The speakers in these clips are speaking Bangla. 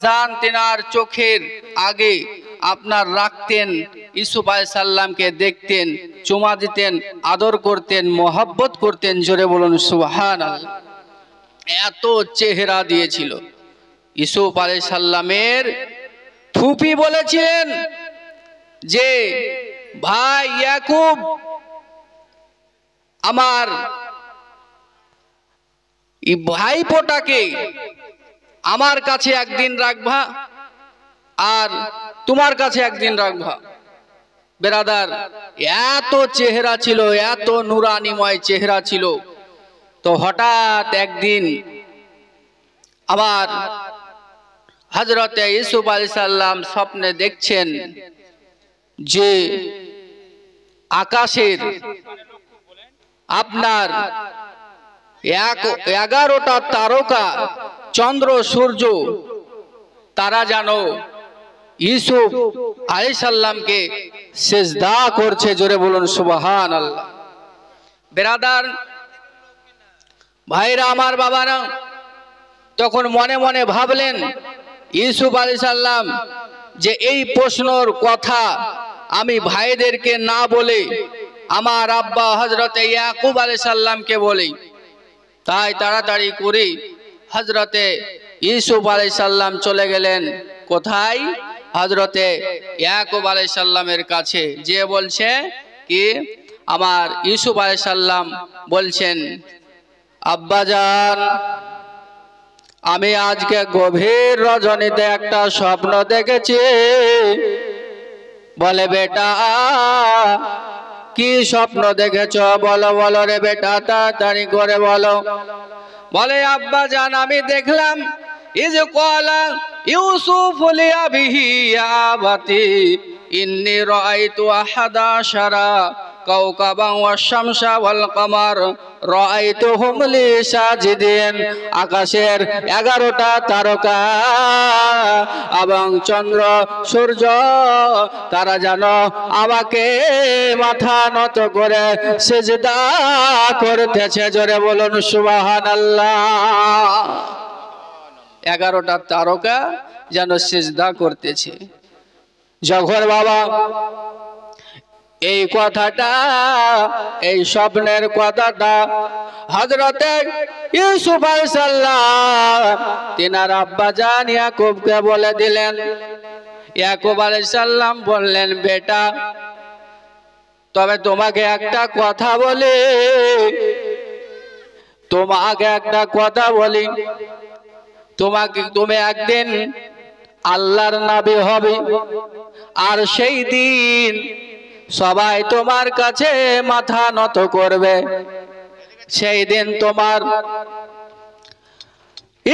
জান তিনার চোখের আগে আপনার রাখতেন, ইউসুফ আলাইহিস সালামকে দেখতেন, চুমা দিতেন, আদর করতেন, মোহাব্বত করতেন। জোরে বলুন সুবহানাল্লাহ। এত চেহারা দিয়েছিল। ইউসুফ আলাইহিস সালামের ফুপি বলেছিলেন যে ভাই ইয়াকুব, আমার ভাইপোটাকে আমার কাছে একদিন রাখবা আর তোমার কাছে একদিন রাখবা। বেরাদার, এত চেহারা ছিল, এত নুরানিময় চেহারা ছিল। তো হঠাৎ একদিন আবার হযরতে ইউসুফ আলাইহিস সালাম স্বপ্নে দেখছেন যে আকাশের আপনার 11টা তারকা, চন্দ্র সূর্য, তারা যেন ইউসুফ আলাইহিস সালামকে সিজদা করছে। জোরে বলুন সুবহানাল্লাহ। বেরাদার ভাইরা আমার, বাবারা, তখন মনে মনে ভাবলেন ইউসুফ আলাইহিস সালাম যে এই প্রশ্নর কথা আমি ভাইদেরকে না বলে আমার আব্বা হযরতে ইয়াকুব আলাইহিস সালামকে বলি। তাই তাড়াতাড়ি করে হযরতে ইউসুফ আলাইহিস সালাম চলে গেলেন কোথায়? হযরতে ইয়াকুব আলাইহিস সালামের কাছে। যে বলছে কি, আমার ইউসুফ আলাইহিস সালাম বলছেন, আব্বাজান, আমি আজকে গভীর রজনীতে একটা স্বপ্ন দেখেছি। বলে বেটা, কি স্বপ্ন দেখেছ? বলো বলো রে বেটা, তাড়াতাড়ি করে বলো। বলে আব্বাজান, আমি দেখলাম ইজ ক্বালা ইউসুফ লিআবিহি ইয়া আবাতি ইন্নী রাআইতু আহাদা আশারা কাওকাবান ওয়াশ-শামসা ওয়াল কামার রাআইতুহুম লি সাজিদিন। আকাশের 11টা তারকা এবং চন্দ্র সূর্য তারা যেন আমাকে মাথা নত করে সিজদা করতেছে। জোরে বলুন সুবহানাল্লাহ। 11টা তারকা যেন সিজদা করতেছে। যখন বাবা এই কথাটা, এই স্বপ্নের কথাটা হযরতে ইউসুফ আলাইহিস সালাম তিনার আব্বাজান ইয়াকুবকে বলে দিলেন। ইয়াকুব আলাইহিস সালাম বললেন, বেটা, তবে তোমাকে একটা কথা বলি, তোমাকে একটা কথা বলি, তুমি একদিন আল্লাহর নবী হবে, আর সেই দিন সবাই তোমার কাছে মাথা নত করবে। সেই দিন তোমার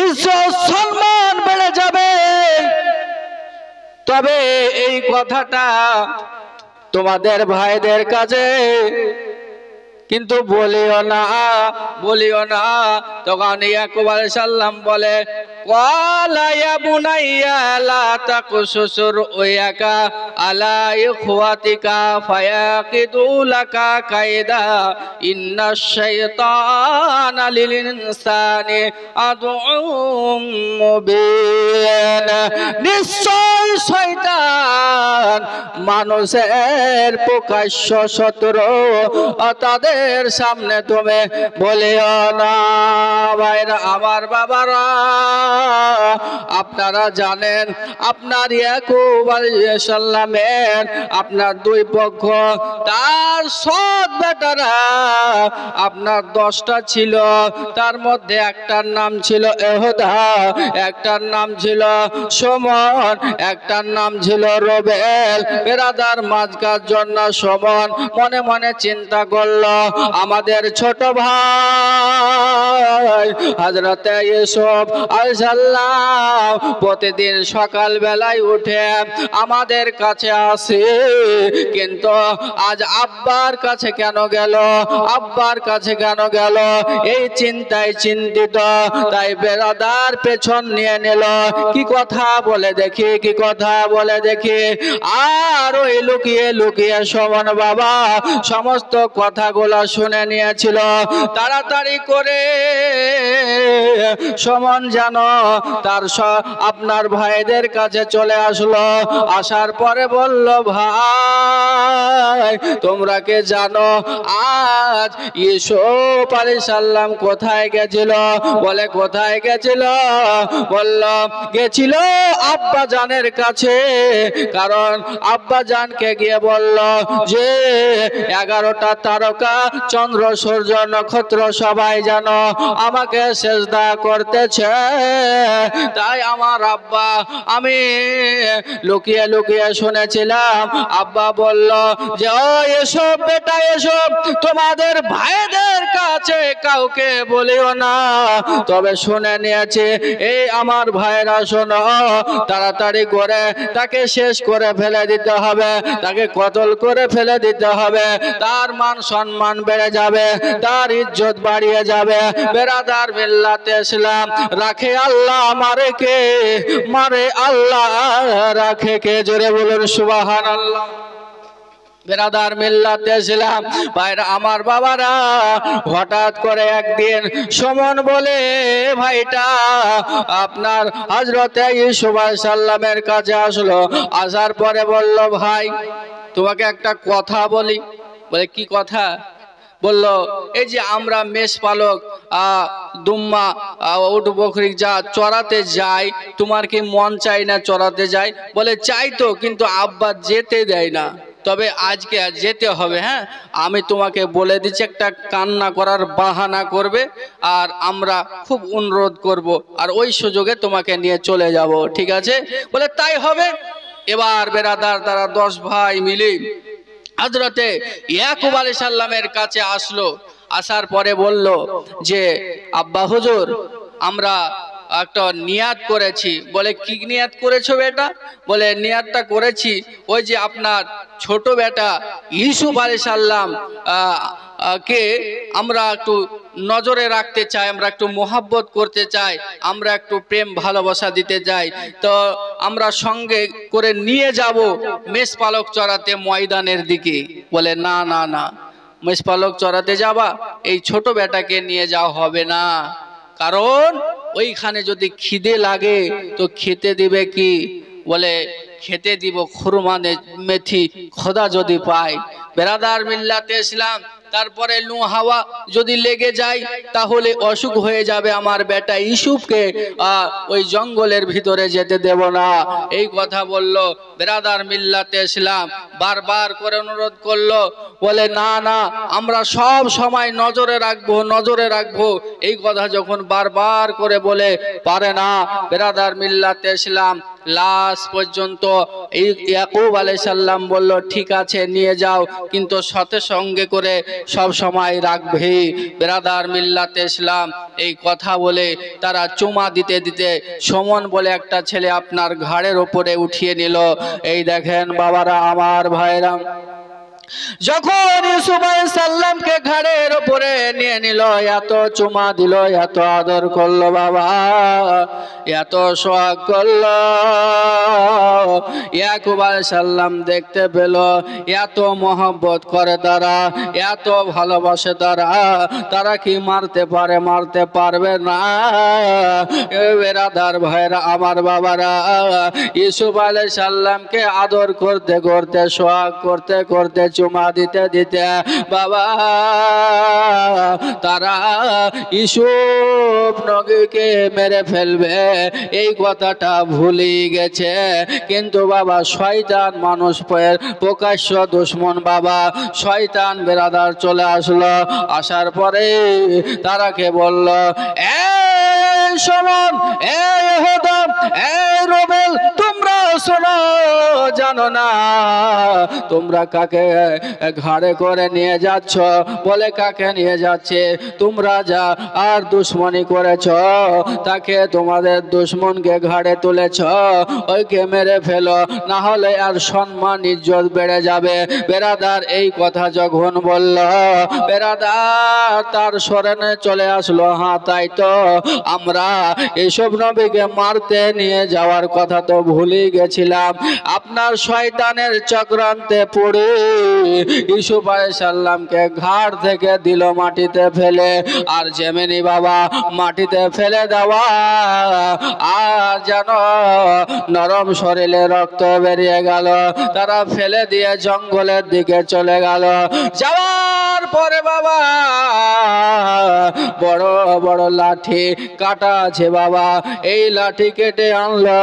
ইজ্জত সম্মান বেড়ে যাবে। তবে এই কথাটা তোমাদের ভাইদের কাছে কিন্তু বলিও না, বলিও না। তখন ইয়াকুব আলাইহিস সালাম বলে, ক্বালা ইয়া বুনাইয়া লা তাকসুস রুয়াকা আলা ইখওয়াতিকা ফায়াকিদু লাকা কায়দা ইন্নাশ শাইতানা লিল ইনসানি আদুউম মুবিন। নিশ্চয় শয়তান মানুষের প্রকাশ্য শত্রু, তাদের সামনে তুমি বলিও না। ভাইরা আমার, বাবারা, আপনারা জানেন আপনার ইয়াকুব আলাইহিস সালামের আপনার দুই পক্ষ, তার সৎ বেটারা আপনার 10টা ছিল। তার মধ্যে একটার নাম ছিল এহুদা, একটার নাম ছিল শমন, একটার নাম ছিল রুবেল। বেরাদার, মাঝখার জন্য শমন মনে মনে চিন্তা করলো, আমাদের ছোট ভাই হযরতে ইউসুফ আলাইহিস সালাম প্রতিদিন সকাল বেলায় উঠে আমাদের কাছে আসে, কিন্তু আজ আব্বার কাছে কেন গেল, আব্বার কাছে কেন গেল? এই চিন্তায় চিন্তিত। তাই বেরাদার পেছন নিয়ে নিল। কি কথা বলে দেখি, কি কথা কথা বলে দেখি। আর ওই লুকিয়ে লুকিয়ে শোভন বাবা সমস্ত কথাগুলো শুনে নিয়েছিল। তাড়াতাড়ি করে শোভন জানো তার আপনার ভাইদের কাছে চলে আসলো। আসার পরে বলল, ভাই তোমরা কে জানো আজ ইউসুফ আলাইহিস সালাম কোথায় গেছিল? বলে কোথায় গেছিল? বলল গেছিল আব্বা জানের কাছে। কারণ আব্বা জানকে গিয়ে বলল যে 11টা তারকা চন্দ্র সূর্য নক্ষত্র সবাই জানো আমাকে সেজদা করতেছে। তাই আমার আব্বা, আমি লুকিয়ে লুকিয়ে শুনেছিলাম। আব্বা বলল যে ও এসব বেটা এসব, তোমাদের ভাইদের কাছে কাউকে বলিও না। তবে শুনে নিয়েছি এই আমার ভাইরা শোনো, তাড়াতাড়ি করে তাকে শেষ করে ফেলে দিতে হবে, তাকে কতল করে ফেলে দিতে হবে। তার মান সম্মান বেড়ে যাবে, তার ইজ্জত বাড়িয়ে যাবে। বেরাদার মিল্লাতে ইসলাম, রাখে আল্লাহ মারে কে? মারে আল্লাহ রাখে কে? জোরে বলুন সুবহানাল্লাহ। বেরাদার মিল্লাতে ইসলাম ভাইরা আমার বাবারা, হঠাৎ করে একদিন সুমন বলে ভাইটা আপনার হযরতে ইউসুফ আলাইহিস সালামের কাছে আসলো। আসার পরে বলল, ভাই তোমাকে একটা কথা বলি। বলে কি কথা? বলল এই যে আমরা মেষ পালক দুম্মা উট বকরি যা চড়াতে যাই, তোমার কি মন চাই না চড়াতে যাই? বলে চাই তো, কিন্তু আব্বা যেতে দেয় না। তবে আজকে যেতে হবে। হ্যাঁ, আমি তোমাকে বলে দিচ্ছি, একটা কান্না করার বাহানা করবে আর আমরা খুব অনুরোধ করব, আর ওই সুযোগে তোমাকে নিয়ে চলে যাব, ঠিক আছে? বলে তাই হবে। এবার বেরাদার তারা 10 ভাই মিলে হযরতে ইয়াকুব আলাইহিস সালামের কাছে আসলো। আসার পরে বলল যে আব্বা হুজুর, আমরা একটা নিয়াত করেছি। বলে কি নিয়াত করেছো বেটা? বলে নিয়াতটা করেছি ওই যে আপনার ছোট বেটা ইউসুফ আলাইহিস সালাম কে আমরা একটু নজরে রাখতে চাই, আমরা একটু মোহাব্বত করতে চাই, আমরা একটু প্রেম ভালোবাসা দিতে চাই। তো আমরা সঙ্গে করে নিয়ে যাব মেষ পালক চড়াতে ময়দানের দিকে। বলে না না না, মেষ পালক চড়াতে যাবা, এই ছোট বেটাকে নিয়ে যাওয়া হবে না। কারণ ওইখানে যদি খিদে লাগে তো খেতে দিবে কি? বলে খেতে দিব খুরমা মেথি খোদা যদি পায়। বেরাদার মিল্লাতে ইসলাম, তারপরে লু হাওয়া যদি লেগে যায় তাহলে অসুখ হয়ে যাবে, আমার বেটা ইউসুফকে ওই জঙ্গলের ভিতরে যেতে দেব না। এই কথা বলল। বেরাদার মিল্লাতে ইসলাম বারবার করে অনুরোধ করলো। বলে না না, আমরা সব সময় নজরে রাখবো, নজরে রাখবো। এই কথা যখন বারবার করে বলে পারে না, বেরাদার মিল্লাতে ইসলাম লাস্ট পর্যন্ত ইয়াকুব আলাইহিস সালাম বলল ঠিক আছে নিয়ে যাও, কিন্তু সাথে সঙ্গে করে সব সময় রাখবে। বেরাদার মিল্লাতে ইসলাম এই কথা বলে তারা চুমা দিতে দিতে সুমন বলে একটা ছেলে আপনার ঘাড়ের উপরে উঠিয়ে নিল। এই দেখেন বাবারা আমার ভাইরা, যখন ইউসুফ আলাইহিস সালামকে ঘাড়ের উপরে নিয়ে নিল, এত চুমা দিল, এত আদর করলো বাবা, এত সোহাগ করলো। ইয়াকুব আলাইহিস সালাম দেখতে পেল এত মোহব্বত করে তারা, এত ভালোবাসে তারা, তারা কি মারতে পারে? মারতে পারবে না। বেরাদার ভাইরা আমার বাবারা, ইউসুফ আলাইহিস সালামকে আদর করতে করতে, সোহাগ করতে করতে, চুমা দিতে দিতে বাবা তারা ইউসুফ নবীকে মেরে ফেলবে এই কথাটা ভুলে গেছে। কিন্তু বাবা শয়তান মানুষ প্রকাশ্য দুশমন বাবা, শয়তান বেরাদার চলে আসলো। আসার পরে তারাকে বলল, এই শোনন, এই হোদম, এই রবেল, তোমরা শোনো, জানো না তোমরা কাকে ঘাড়ে করে নিয়ে যাচ্ছ? বলে কাকে নিয়ে যাচ্ছে? তোমরা যা আর দুশ্মনী করেছ, তাকে তোমাদের দুশ্মনকে ঘাড়ে তুলেছ, ওইকে মেরে ফেলো, না হলে আর সম্মান ইজ্জত বেড়ে যাবে। বেরাদার এই কথা যখন বলল, বেরাদার তার স্মরণে চলে আসলো, হ্যাঁ তাই তো, আমরা এসব নবীকে মারতে নিয়ে যাওয়ার কথা তো ভুলে গেছি। দিয়েছিলাম, আপনার শয়তানের চক্রান্তে পড়ে ইউসুফ আলাইহিস সালামকে ঘাট থেকে দিল মাটিতে ফেলে। আর যেমনি বাবা মাটিতে ফেলে দেওয়া, আর যেন নরম শরীরে রক্ত বেরিয়ে গেল। তারা ফেলে দিয়ে জঙ্গলের দিকে চলে গেল। যাওয়ার পরে বাবা বড় বড় লাঠি কাটা আছে বাবা, এই লাঠি কেটে আনলো,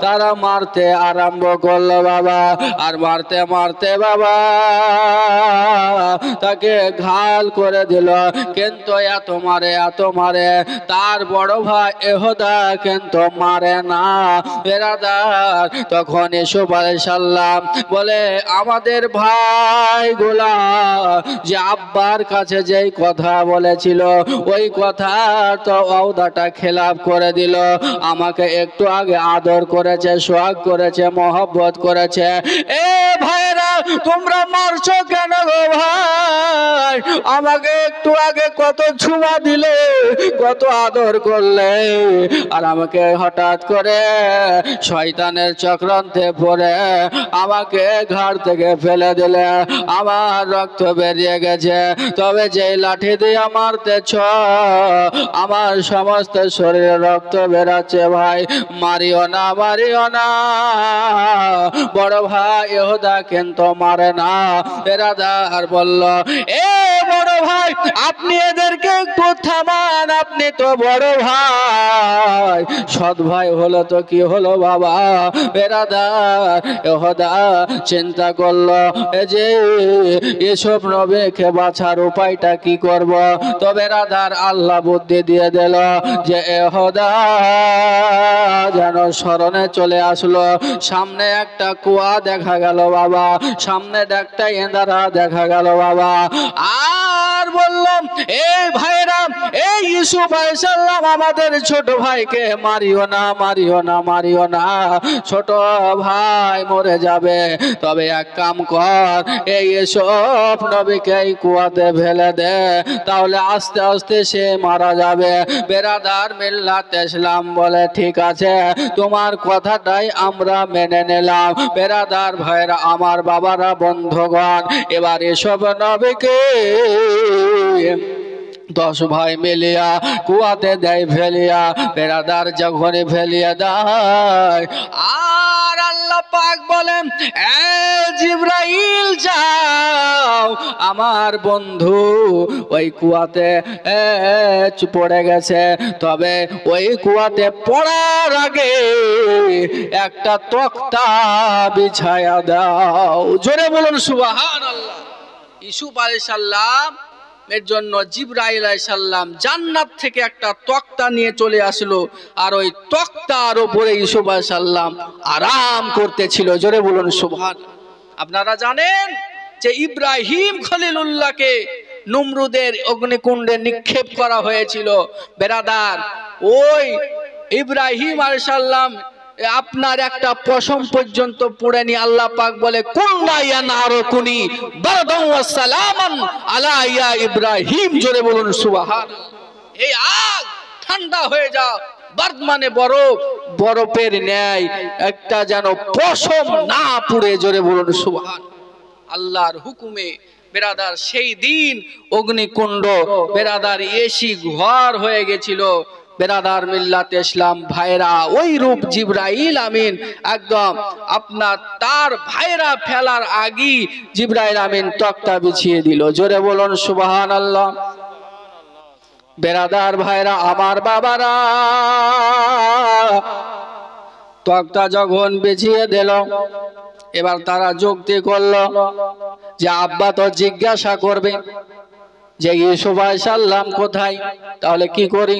তারা মারতে আরম্ভ করলো বাবা। আর মারতে মারতে বাবা তাকে ঘাল করে দিল। কিন্তু এত মারে তার বড় ভাই এহুদা কিন্তু মারে না বেরাদার। তখন ইউসুফ আলাইহিস সালাম বলে, আমাদের ভাইগুলা যে আব্বার কাছে যেই কথা বলেছিল ওই কথা তো ওদাটা খেলাপ করে দিল। আমাকে একটু আগে আদর করেছে, সোহাগ করেছে, মহব্বত করেছে। এ ভাইরা তোমরা মারছো কেন গো ভাই? আমাকে একটু আগে কত ছুঁয়া দিলে, কত আদর করলে, আর আমাকে হঠাৎ করে শয়তানের চক্রান্তে পড়ে আমাকে ঘাট থেকে ফেলে দিলে, আমার রক্ত বেরিয়ে গেছে। তবে যে লাঠি দিয়ে মারতেছ আমার সমস্ত শরীরে রক্ত বেরাচ্ছে ভাই, মারিও না মারিও না। বড় ভাই ইহুদা কিন্তু মারে না বেরাদার বলল, এ বড় ভাই আপনি এদেরকে একটু থামান, আপনি তো বড় ভাই, সৎ ভাই হলো তো কি হলো বাবা। বেরাদার ইহুদা চিন্তা করলো যে এসব নবীকে বাঁচার উপায়টা কি করব। তো বেরাদার আল্লাহ বুদ্ধি দিয়ে দিল যে ইহুদা যেন স্মরণে চলে আসলো। সামনে একটা কুয়া দেখা গেল বাবা, সামনে একটা এঁদারা দেখা গেল বাবা। আর বললাম, এই ভাইরা, এই ইউসুফ আলাইহিস সালাম আমাদের ছোট ভাইকে মারিও না মারিও না মারিও না, ছোট ভাই মরে যাবে। তবে এক কাম কর, এই ইউসুফ নবীকে এই কুয়াতে ফেলে দে, তাহলে আস্তে আস্তে সে মারা যাবে। বেরাদার মিল্লাত ইসলাম বলে, ঠিক আছে তোমার কথাটাই আমরা মেনে নিলাম। বেরাদার ভাইরা আমার, বাবারা, বন্ধুগণ, এবার এসব নবীকে 10 ভাই মিলিয়া কুয়াতে দেয় ফেলিয়া। বেরাদার যখনই ফেলিয়া দেয়, আর আল্লাহ পাক বলেন, এ জিবরাইল যাও, আমার বন্ধু ওই কুয়াতে পড়ে গেছে, তবে ওই কুয়াতে পড়ার আগে একটা তক্তা বিছায়া দাও। জোরে বলুন সুবহানাল্লাহ। ইউসুফ আলাইহিস সালাম এর জন্য জিবরাইল আলাইহিস সালাম জান্নাত থেকে একটা তক্তা নিয়ে চলে আসলো, আর ওই তক্তার উপরে ইউসুফ আলাইহিস সালাম আরাম করতেছিল। জোরে বলুন সুবহানাল্লাহ। আপনারা জানেন যে ইব্রাহিম খলিলুল্লাহকে নমরুদের অগ্নিকুণ্ডে নিক্ষেপ করা হয়েছিল। বেরাদার ওই ইব্রাহিম আলাইহিস সালাম আপনার একটা পশম পর্যন্ত পুড়েনি। আল্লাহ পাক বলে, কুল্লা ইয়া নারু কুনি বারদান ওয়া সালামান আলা ইয়া ইব্রাহিম। জোরে বলুন সুবহানাল্লাহ। এই আগ ঠান্ডা হয়ে যাও, বারদ মানে বরফ, বরফের ন্যায় একটা যেন পশম না পুড়ে। জোরে বলুন সুবহানাল্লাহ। আল্লাহর হুকুমে বেরাদার সেই দিন অগ্নিকুণ্ড বেরাদার এসি ঘর হয়ে গেছিল। বেরাদার মিল্লাত ইসলাম ভাইরা, ওই রূপ জিবরাইল আমিন একদম আপনার তার ভাইরা ফেলার আগেই জিবরাইল আমিন তক্তা বিছিয়ে দিল। জোরে বলুন সুবহানাল্লাহ। বেরাদার ভাইরা আমার, বাবারা, তক্তা যখন বিছিয়ে দিল, এবার তারা যুক্তি করলো যে আব্বা তো জিজ্ঞাসা করবে যে ইউসুফ আলাইহিস সালাম কোথায়, তাহলে কি করি।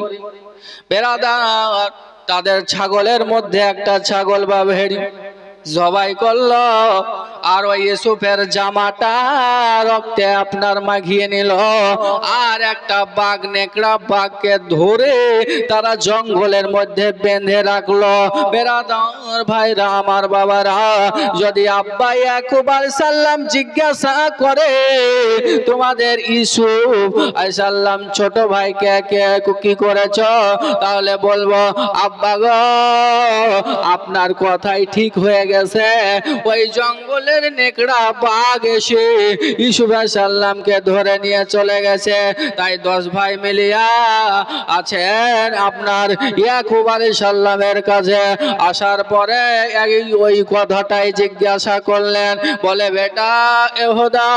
বেরাদার তাদের ছাগলের মধ্যে একটা ছাগল বা ভেড়ি জবাই করলো, আর ওই ইউসুফের জামাটা রক্তে আপনার মাখিয়ে নিল। আর একটা বাঘ নেকড়া বাঘকে ধরে তারা জঙ্গলের মধ্যে বেঁধে রাখলো। বেরাদার ভাইরা আমার বাবারা, যদি আব্বা ইয়াকুব আলাইহিস সালাম জিজ্ঞাসা করে তোমাদের ইউসুফ আলাইহিস সালাম ছোট ভাইকে কি করেছ, তাহলে বলবো আব্বা গো আপনার কথাই ঠিক হয়ে গেছে, ওই জঙ্গলের নেকড়া বাঘ এসে ইউসুফ আলাইহিস সালামকে ধরে নিয়ে চলে গেছে। তাই 10 ভাই মিলিয়া আছেন আপনার ইয়াকুব আলাইহিস সালামের কাছে। আসার পরে ওই কথাটাই জিজ্ঞাসা করলেন, বলে বেটা এহুদা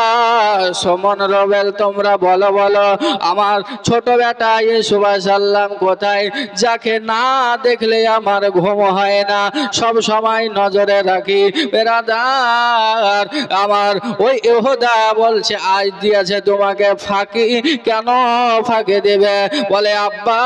সমন রবেল তোমরা বলো বলো আমার ছোট বেটা ইউসুফ আলাইহিস সালাম কোথায়, যাকে না দেখলে আমার ঘুম হয় না, সব সময় নজরে রাখি। বেরাদার আমার ওই এহুদা বলছে আজ দিয়েছে তোমাকে ফাঁকি, কেন ফাঁকি দেবে? বলে আব্বা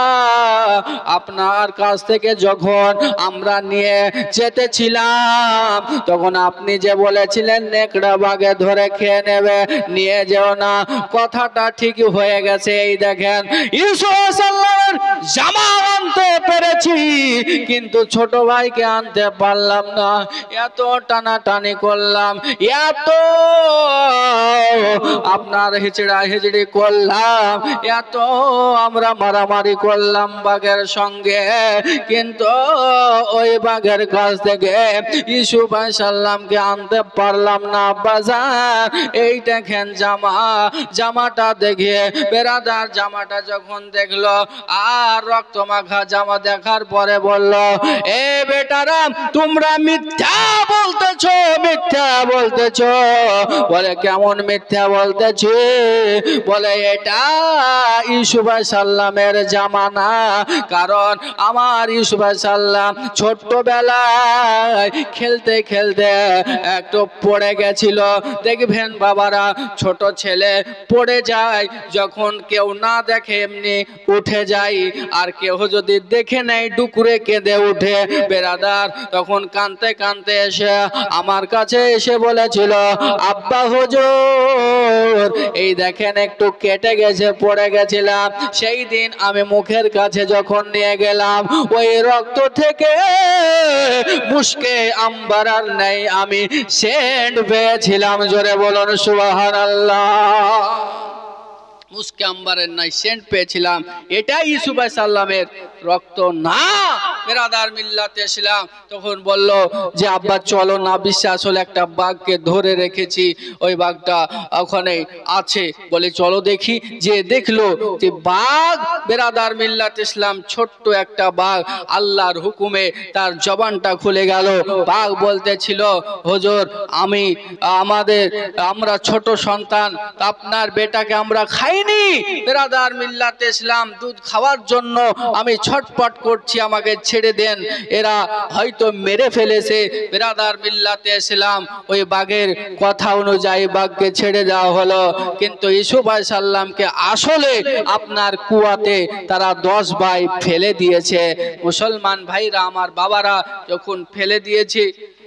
আপনার কাছ থেকে যখন আমরা নিয়ে যেতেছিলাম তখন আপনি যে বলেছিলেন নেকড়া বাঘে ধরে খেয়ে নেবে, নিয়ে যেও না, কথাটা ঠিকই হয়ে গেছে। এই দেখেন ইউসুফ আলাইহিস সালামের জামা আনতে পেরেছি কিন্তু ছোট ভাইকে আনতে পারলাম না। এত টানাটানি করলাম, এত আপনার হিচড়া হিচড়ি করলাম, এত আমরা মারামারি করলাম বাঘের সঙ্গে, কিন্তু ওই বাঘের কাছ থেকে ইউসুফ আলাইহিস সালামকে আনতে পারলাম না। বাজার এই দেখেন জামাটা দেখে বেরাদার জামাটা যখন দেখলো আর রক্ত মাখা জামা দেখার পরে বলল, এ বেটারা তোমরা মিথ্যা বলতেছো, মিথ্যা বলতেছো। বলে কেমন মিথ্যা বলতেছি? বলে এটা ইউসুফ আলাইহিস সালামের জামা না, কারণ আমার ইউসুফ আলাইহিস সালাম ছোট্টবেলায় খেলতে খেলতে একটু পড়ে গেছিল। দেখবেন বাবারা ছোট ছেলে পড়ে যায়, যখন কেউ না দেখে এমনি উঠে যায়, আর কেউ যদি দেখে নেয় ডুকুরে কেঁদে উঠে। বেরাদার তখন কাঁদতে কাঁদতে এসে আমার কাছে এসে বলেছিল, আব্বা হুজুর এই দেখেন একটু কেটে গেছে, পড়ে গেছিলাম, সেই দিন আমি মুখের কাছে যখন নিয়ে গেলাম ওই রক্ত থেকে মুশকে আম্বার আর নেই, আমি সেন্ট পেয়েছিলাম। জোরে বলুন সুবহানাল্লাহ। মুশকে আম্বারের নাই সেন্ট পেয়েছিলাম, এটা ইউসুফ আলাইহিস সালামের রক্ত না। বেরাদার মিল্লাতে ইসলাম তখন বলল যে আব্বা চলো না, বিশ্বাস হলে একটা বাঘকে ধরে রেখেছি, ওই বাঘটা ওখানে আছে, বলে চলো দেখি। যে দেখলো যে বাঘ, বেরাদার মিল্লাতে ইসলাম ছোট্ট একটা বাঘ, আল্লাহর হুকুমে তার জবানটা খুলে গেল। বাঘ বলতেছিল, হুজুর আমরা ছোট সন্তান, আপনার বেটাকে আমরা খাইনি, বেরাদার মিল্লাতে ইসলাম দুধ খাওয়ার জন্য আমি ছটপট করছি, আমাকে ছেড়ে দেন, এরা হয়তো মেরে ফেলেছে। বেরাদার মিল্লাতে ইসলাম ওই বাঘের কথা অনুযায়ী বাঘকে ছেড়ে দেওয়া হলো, কিন্তু ইউসুফ আলাইহিস সালামকে আসলে আপনার কুয়াতে তারা 10 ভাই ফেলে দিয়েছে। মুসলমান ভাইরা আমার বাবারা যখন ফেলে দিয়েছে,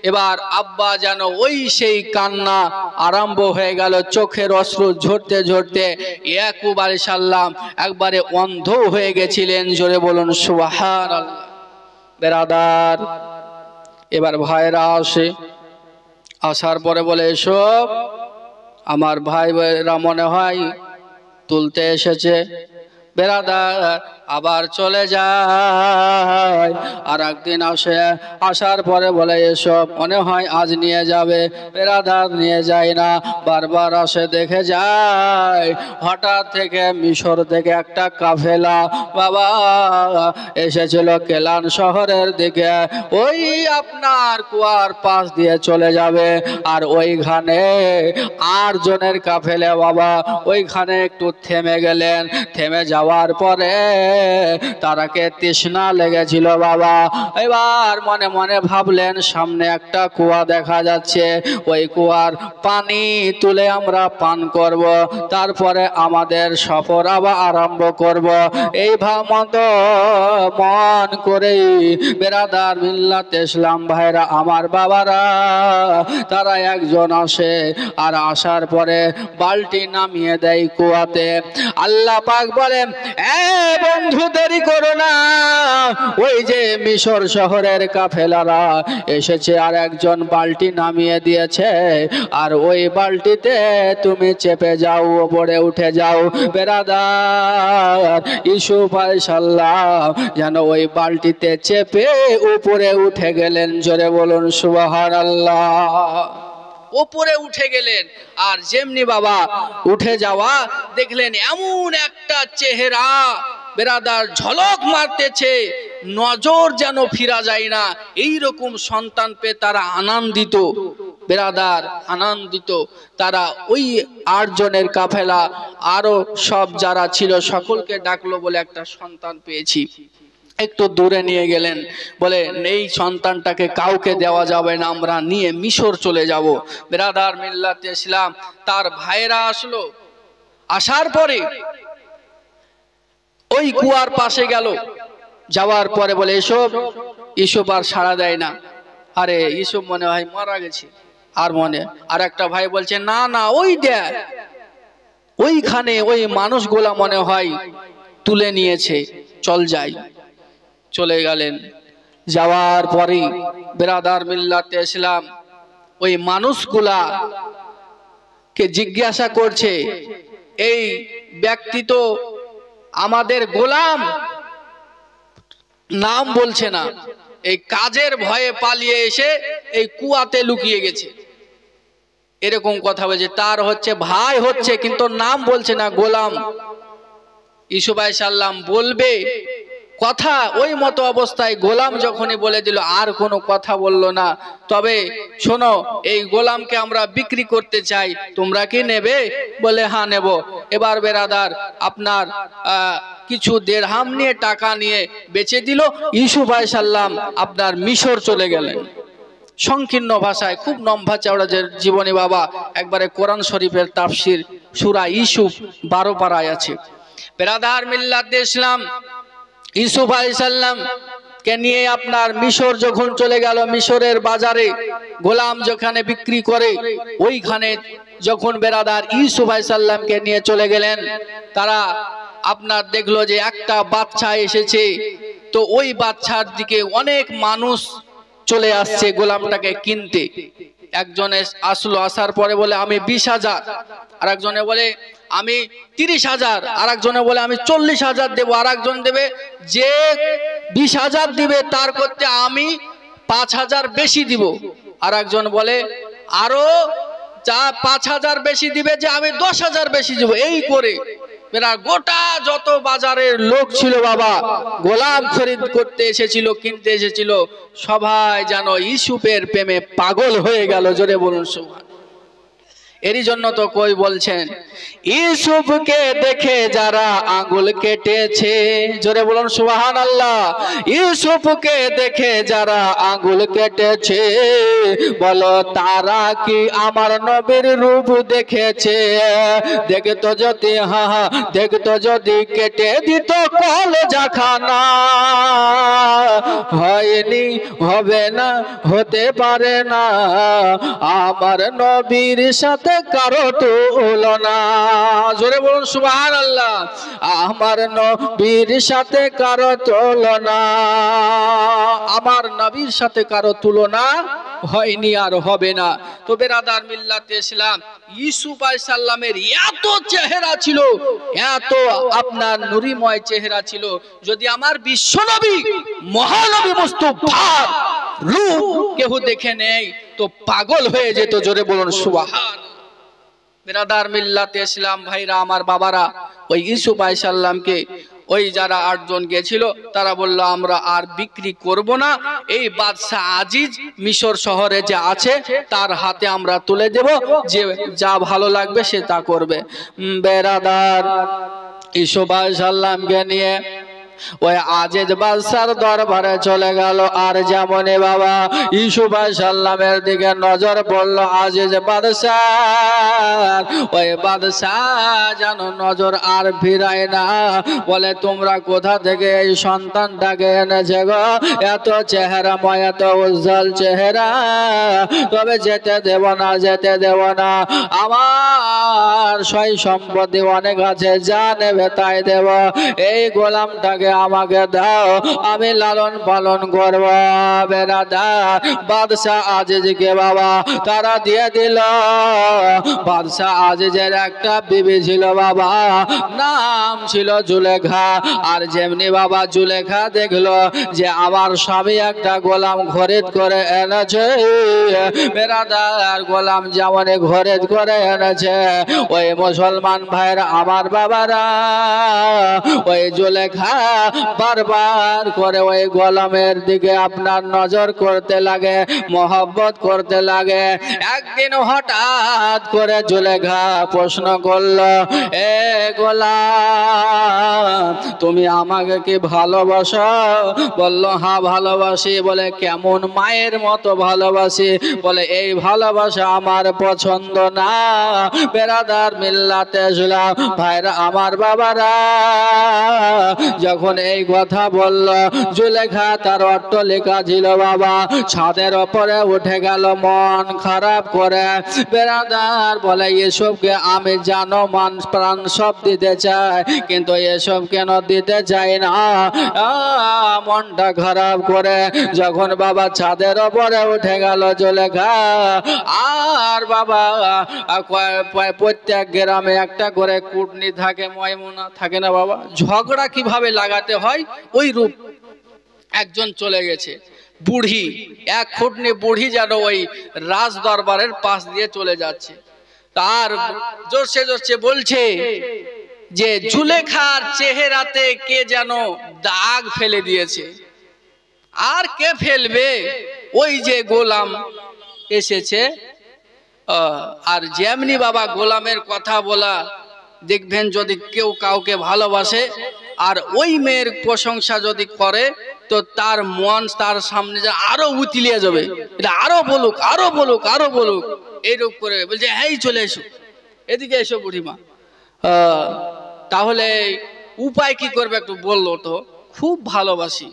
এবার আব্বা যেন ওই সেই কান্না আরম্ভ হয়ে গেল, চোখের অশ্রু ঝরতে ঝরতে ইয়াকুব আলাইহিস সালাম একবারে অন্ধ হয়ে গেছিলেন। জোরে বলুন সুবহানাল্লাহ। বেরাদার এবার ভাইরা আসার পরে বলে, এসব আমার ভাইরা মনে হয় তুলতে এসেছে। বেরাদার আবার চলে যায়, আর একদিন আসার পরে বলে এসব মনে হয় আজ নিয়ে যাবে। বেরাদার নিয়ে যায় না, বারবার আসে, দেখে যায় হঠাৎ থেকে মিশর থেকে একটা কাফেলা বাবা এসেছিল কেলান শহরের দিকে, ওই আপনার কুয়ার পাশ দিয়ে চলে যাবে। আর ওইখানে 8 জনের কাফেলা বাবা ওইখানে একটু থেমে গেলেন। থেমে যাওয়ার পরে তারাকে তৃষ্ণা লেগেছিল বাবা। এবার মনে মনে ভাবলেন সামনে একটা কুয়া দেখা যাচ্ছে, ওই কুয়ার পানি তুলে আমরা পান করব, তারপরে আমাদের সফর আবার আরম্ভ করব। এই মতো মন করেই বেরাদার মিল্লাত ইসলাম ভাইরা আমার বাবারা, তারা একজন আসে, আর আসার পরে বালতি নামিয়ে দেয় কুয়াতে। আল্লাহ পাক বলেন, এ বন্ধু দেরি করো না, ওই যে মিশর শহরের কাফেলারা এসেছে, আর একজন বালতি নামিয়ে দিয়েছে, আর ওই বালতিতে তুমি চেপে যাও, ওপরে উঠে যাও। বেরাদার ইউসুফ আলাইহিস সালাম যেন ওই বালতিতে চেপে উপরে উঠে গেলেন। জোরে বলুন সুবহানাল্লাহ। উপরে উঠে গেলেন, আর যেমনি বাবা উঠে যাওয়া দেখলেন এমন একটা চেহারা বেরাদার ঝলক মারতেছে, নজর যেন ফিরা যায় না, এই রকম সন্তান পেয়ে তারা আনন্দিত। বেরাদার আনন্দিত তারা ওই 8 জনের কাফেলা আরো সব যারা ছিল সকলকে ডাকলো, বলে একটা সন্তান পেয়েছি। একটু দূরে নিয়ে গেলেন, বলে এই সন্তানটাকে কাউকে দেওয়া যাবে না, আমরা নিয়ে মিশর চলে যাব। বেরাদার মিল্লাত ইসলাম তার ভাইরা আসলো, আসার পরে ওই কুয়ার পাশে গেল, যাওয়ার পরে বলে এসব। ইউসুফ আর সাড়া দেয় না, আরে ইউসুফ মনে হয় মারা গেছে। আর একটা ভাই বলছে না না, ওই দেখ ওইখানে ওই মানুষগুলা মনে হয় তুলে নিয়েছে, চল যাই। চলে গেলেন, যাওয়ার পরে বেরাদার মিল্লাতে ইসলাম ওই মানুষগুলা কে জিজ্ঞাসা করছে, এই ব্যক্তি তো আমাদের গোলাম, নাম বলছে না, এই কাজের ভয়ে পালিয়ে এসে এই কুয়াতে লুকিয়ে গেছে, এরকম কথা বলছে। তার হচ্ছে ভাই হচ্ছে, কিন্তু নাম বলছে না, গোলাম। ইউসুফ আলাইহিস সালাম বলবে কথা, ওই মতো অবস্থায় গোলাম যখনই বলে দিল, আর কোনো কথা বলল না। তবে শোনো, এই গোলামকে আমরা বিক্রি করতে চাই, তোমরা কি নেবে? বলে হ্যাঁ নেব। এবার বেরাদার আপনার কিছু দিরহাম নিয়ে, টাকা নিয়ে বেচে দিল। ইউসুফ আলাইহিস সালাম আপনার মিশর চলে গেলেন। সংকীর্ণ ভাষায় খুব লম্বা চওড়া জীবনী বাবা, একবারে কোরআন শরীফের তাফসীর সূরা ইউসুফ 12 পারায় আছে। বেরাদার মিল্লাত ইসলাম ইউসুফ আলাইহিস সালাম কে নিয়ে আপনার মিশর যখন চলে গেল, মিশরের বাজারে গোলাম যেখানে বিক্রি করে, ওইখানে যখন বেরাদার ইউসুফ আলাইহিস সালামকে নিয়ে চলে গেলেন, তারা আপনার দেখলো যে একটা বাচ্চা এসেছে। তো ওই বাচ্চার দিকে অনেক মানুষ চলে আসছে গোলামটাকে কিনতে। একজনে আসলো, আসার পরে বলে আমি 20,000, আর একজনে বলে আমি 30,000, আর একজনে বলে আমি 40,000 দেবো, আর একজন দেবে যে 20,000 দিবে তার করতে আমি 5,000 বেশি দিব, আর একজন বলে আরো যা 5,000 বেশি দিবে যে আমি 10,000 বেশি দিব। এই করে গোটা যত বাজারের লোক ছিল বাবা, গোলাম খরিদ করতে এসেছিল, কিনতে এসেছিল, সবাই যেন ইউসুফের প্রেমে পাগল হয়ে গেল। জোরে বলুন সুবহান। এরই জন্য তো কই বলছেন, ইউসুফকে দেখে যারা আঙ্গুল কেটেছে, জোরে বলুন সুবহানাল্লাহ। ইউসুফকে দেখে যারা আঙ্গুল কেটেছে, বলো তারা কি আমার নবীর রূপ দেখেছে? দেখতো যদি দেখতো যদি কেটে দিত কলেজা খানা, হয়নি, হবে না, হতে পারে না, আমার নবীর সাথে কারো তুলনা। জোরে বলুন সুবহানাল্লাহ। আমার নবীর সাথে কারো তুলনা, আমার নবীর সাথে কারো তুলনা হয়নি আর হবে না। তো বেরাদার মিল্লাতে ইসলাম ইউসুফ আলাইহিস সালামের এত চেহারা ছিল, এত আপনার নুরিময় চেহারা ছিল, যদি আমার বিশ্বনবী মহানবী মুস্তাফার রূপ কেউ দেখে নেই তো পাগল হয়ে যেত। জোরে বলুন সুবহান। বেরাদার মিল্লাতে ইসলাম ভাইরা আমার বাবারা, ওই ইউসুফ আলাইহিস সালামকে ওই যারা 8 জন গেছিল তারা বলল আমরা আর বিক্রি করব না, এই বাদশা আজিজ মিশর শহরে যে আছে তার হাতে আমরা তুলে দেব, যে যা ভালো লাগবে সে তা করবে। বেরাদার ইউসুফ আলাইহিস সালামকে নিয়ে ওই আজিজ বাদশার দরবারে চলে গেল। আর যেমনই বাবা ইউসুফ আলাইহিস সালামের দিকে নজর পড়ল আজিজ বাদশার, ওই বাদশাহ যেন নজর আর ফিরায় না। বলে তোমরা কোথা থেকে এই সন্তানটাকে এনেছে গো? এত চেহারাময়, এত উজ্জ্বল চেহারা, তবে যেতে দেব না, যেতে দেব না। আমার সয় সম্পত্তি অনেক আছে, যা নেবে তাই দেব। এই গোলামটাকে আমাকে দাও, আমি লালন পালন করব। বেরাদার বাদশাহ আজিজকে বাবা তারা দিয়ে দিল। বাদশাহ আজিজের একটা বিবি ছিল বাবা, নাম ছিল জুলেখা। আর যেমনি বাবা জুলেখা দেখলো যে আমার স্বামী একটা গোলাম খরিদ করে এনেছে, বেরাদার গোলাম যেমন খরিদ করে এনেছে, ওই মুসলমান ভাইরা আমার বাবারা ওই জুলেখা বারবার করে ওই গোলামের দিকে আপনার নজর করতে লাগে, মহব্বত করতে লাগে। একদিন হঠাৎ করে জুলেখা প্রশ্ন করলো, এ গোলাম তুমি আমাকে কি ভালোবাসো? বলল হ্যাঁ ভালোবাসি। বলে কেমন? মায়ের মতো ভালোবাসি। বলে এই ভালোবাসা আমার পছন্দ না। বেরাদার মিল্লাতে ইসলাম ভাইরা আমার বাবারা যখন এই কথা বলল, জুলেখা তার অট্টালিকা ছিল বাবা, ছাদের ওপরে উঠে গেল মন খারাপ করে। বেরাদার বলে এসবকে আমি জানো মান প্রাণ সব দিতে চাই, কিন্তু এসব কেন দিতে চাই না। মনটা খারাপ করে যখন বাবা ছাদের ওপরে উঠে গেল জুলেখা, আর বাবা প্রত্যেক গ্রামে একটা করে কুটনি থাকে, ময়মুনা থাকে না বাবা, ঝগড়া কিভাবে লাগাতে হয় ওই রূপ একজন চলে গেছে। বুড়ি, এক খুটনি বুড়ি যেন ওই রাজ দরবারের পাশ দিয়ে চলে যাচ্ছে। তার জোরসে জোরসে বলছে যে জুলেখার চেহারাতে কে যেন দাগ ফেলে দিয়েছে। আর কে ফেলবে? ওই যে গোলাম এসেছে। আর যেমনি বাবা গোলামের কথা বলা, দেখবেন যদি কেউ কাউকে ভালোবাসে আর ওই মেয়ের প্রশংসা যদি করে, তো তার মন তার সামনে যে আরো উতলিয়ে যাবে, এটা আরো বলুক, আরো বলুক, আরো বলুক, এইরূপ করে বলছে এই চলে এসো, এদিকে এসো বুড়িমা। তাহলে উপায় কি করবে একটু বললো তো, খুব ভালোবাসি।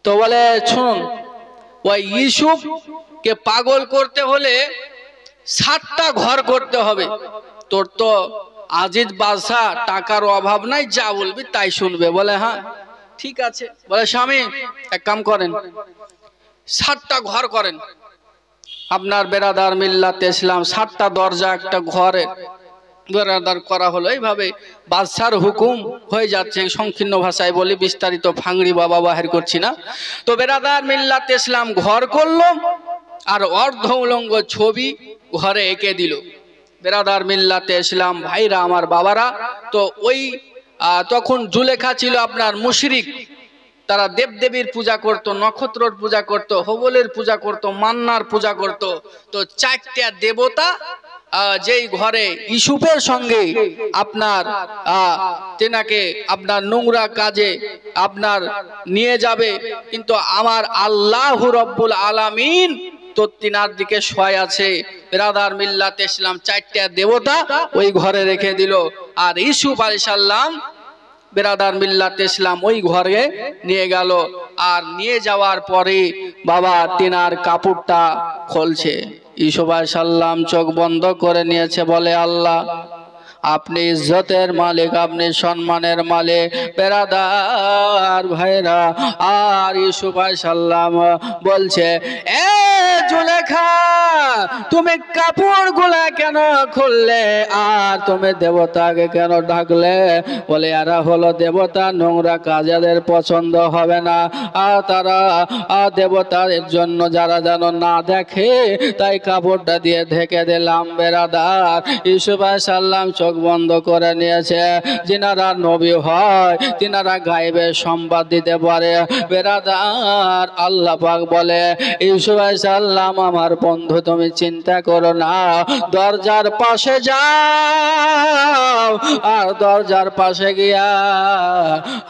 তো বলে শুনুন, ওই ইউসুফকে পাগল করতে হলে 7টা ঘর করতে হবে। তোর তো আজিজ বাদশাহ টাকার অভাব নাই, যা বলবি তাই শুনবে। বলে হ্যাঁ ঠিক আছে। বলে স্বামী এক কাম করেন, 7টা ঘর করেন। আপনার বেরাদার মিল্লাতে ইসলাম 7টা দরজা একটা ঘরে বেরাদার করা হলো। এইভাবে বাদশার হুকুম হয়ে যাচ্ছে। সংকীর্ণ ভাষায় বলি, বিস্তারিত ফাংড়ি বাবা বাহির করছি না। তো বেরাদার মিল্লাতে ইসলাম ঘর করলো, আর অর্ধ উলঙ্গ ছবি ঘরে এঁকে দিল। বেরাদার মিল্লাতে ইসলাম ভাইরা আমার বাবারা, তো ওই তখন জুলেখা ছিল আপনার মুশরিক। তারা দেবদেবীর পূজা করত, নক্ষত্রর পূজা করত, হবলের পূজা করত, মান্নার পূজা করত। তো 4টা দেবতা যেই ঘরে ইউসুফের সঙ্গে আপনার তেনাকে আপনার নোংরা কাজে আপনার নিয়ে যাবে, কিন্তু আমার আল্লাহ রব্বুল আলামিন তো তিনার দিকে সয় আছে। বেরাদার মিল্লাতে ইসলাম 4টা দেবতা ওই ঘরে রেখে দিল। আর ইউসুফ আলাইহিস সালাম বেরাদার মিল্লাতে ইসলাম ওই ঘরে নিয়ে গেল। আর নিয়ে যাওয়ার পরে বাবা তিনার কাপড়টা খুলছে। ইউসুফ আলাইহিস সালাম চোখ বন্ধ করে নিয়েছে। বলে আল্লাহ আপনি ইজ্জতের মালিক, আপনি সম্মানের মালিক। বেরাদার ভাইরা, আর ইউসুফ আলাইহিস সালাম বলছে এ জুলেখা তুমি কাপড়গুলা কেন খুললে, আর তুমি দেবতাকে কেন ডাকলে? বলে এরা হলো দেবতা, নোংরা কাজ এদের পছন্দ হবে না, আর তারা দেবতার জন্য যারা যেন না দেখে তাই কাপড়টা দিয়ে ঢেকে দিলাম। বেরাদার ইউসুফ আলাইহিস সালাম চোখ বন্ধ করে নিয়েছে। যিনারা নবী হয় তিনারা গায়েবের সংবাদ দিতে পারে। বেরাদার আল্লাহ পাক বলে ইউসুফ আলাইহিস সালাম আমার বন্ধু, তুমি চিন্তা করো না, দরজার পাশে যাও আর দরজার পাশে গিয়া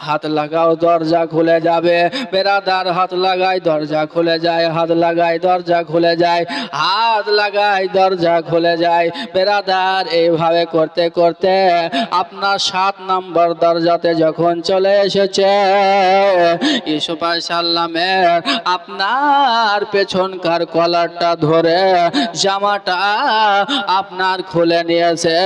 হাত লাগাও, দরজা খুলে যাবে। বেরাদার হাত লাগাই দরজা খুলে যায়, হাত লাগাই দরজা খুলে যায়, হাত লাগাই দরজা খুলে যায়। বেরাদার এইভাবে করতে করতে আপনার 7 নম্বর দরজাতে যখন চলে এসেছে, ইউসুফ আলাইহিস সালামের আপনার পেছনকার কলারটা ধরে জামাটা আপনার খুলে নিয়েছে।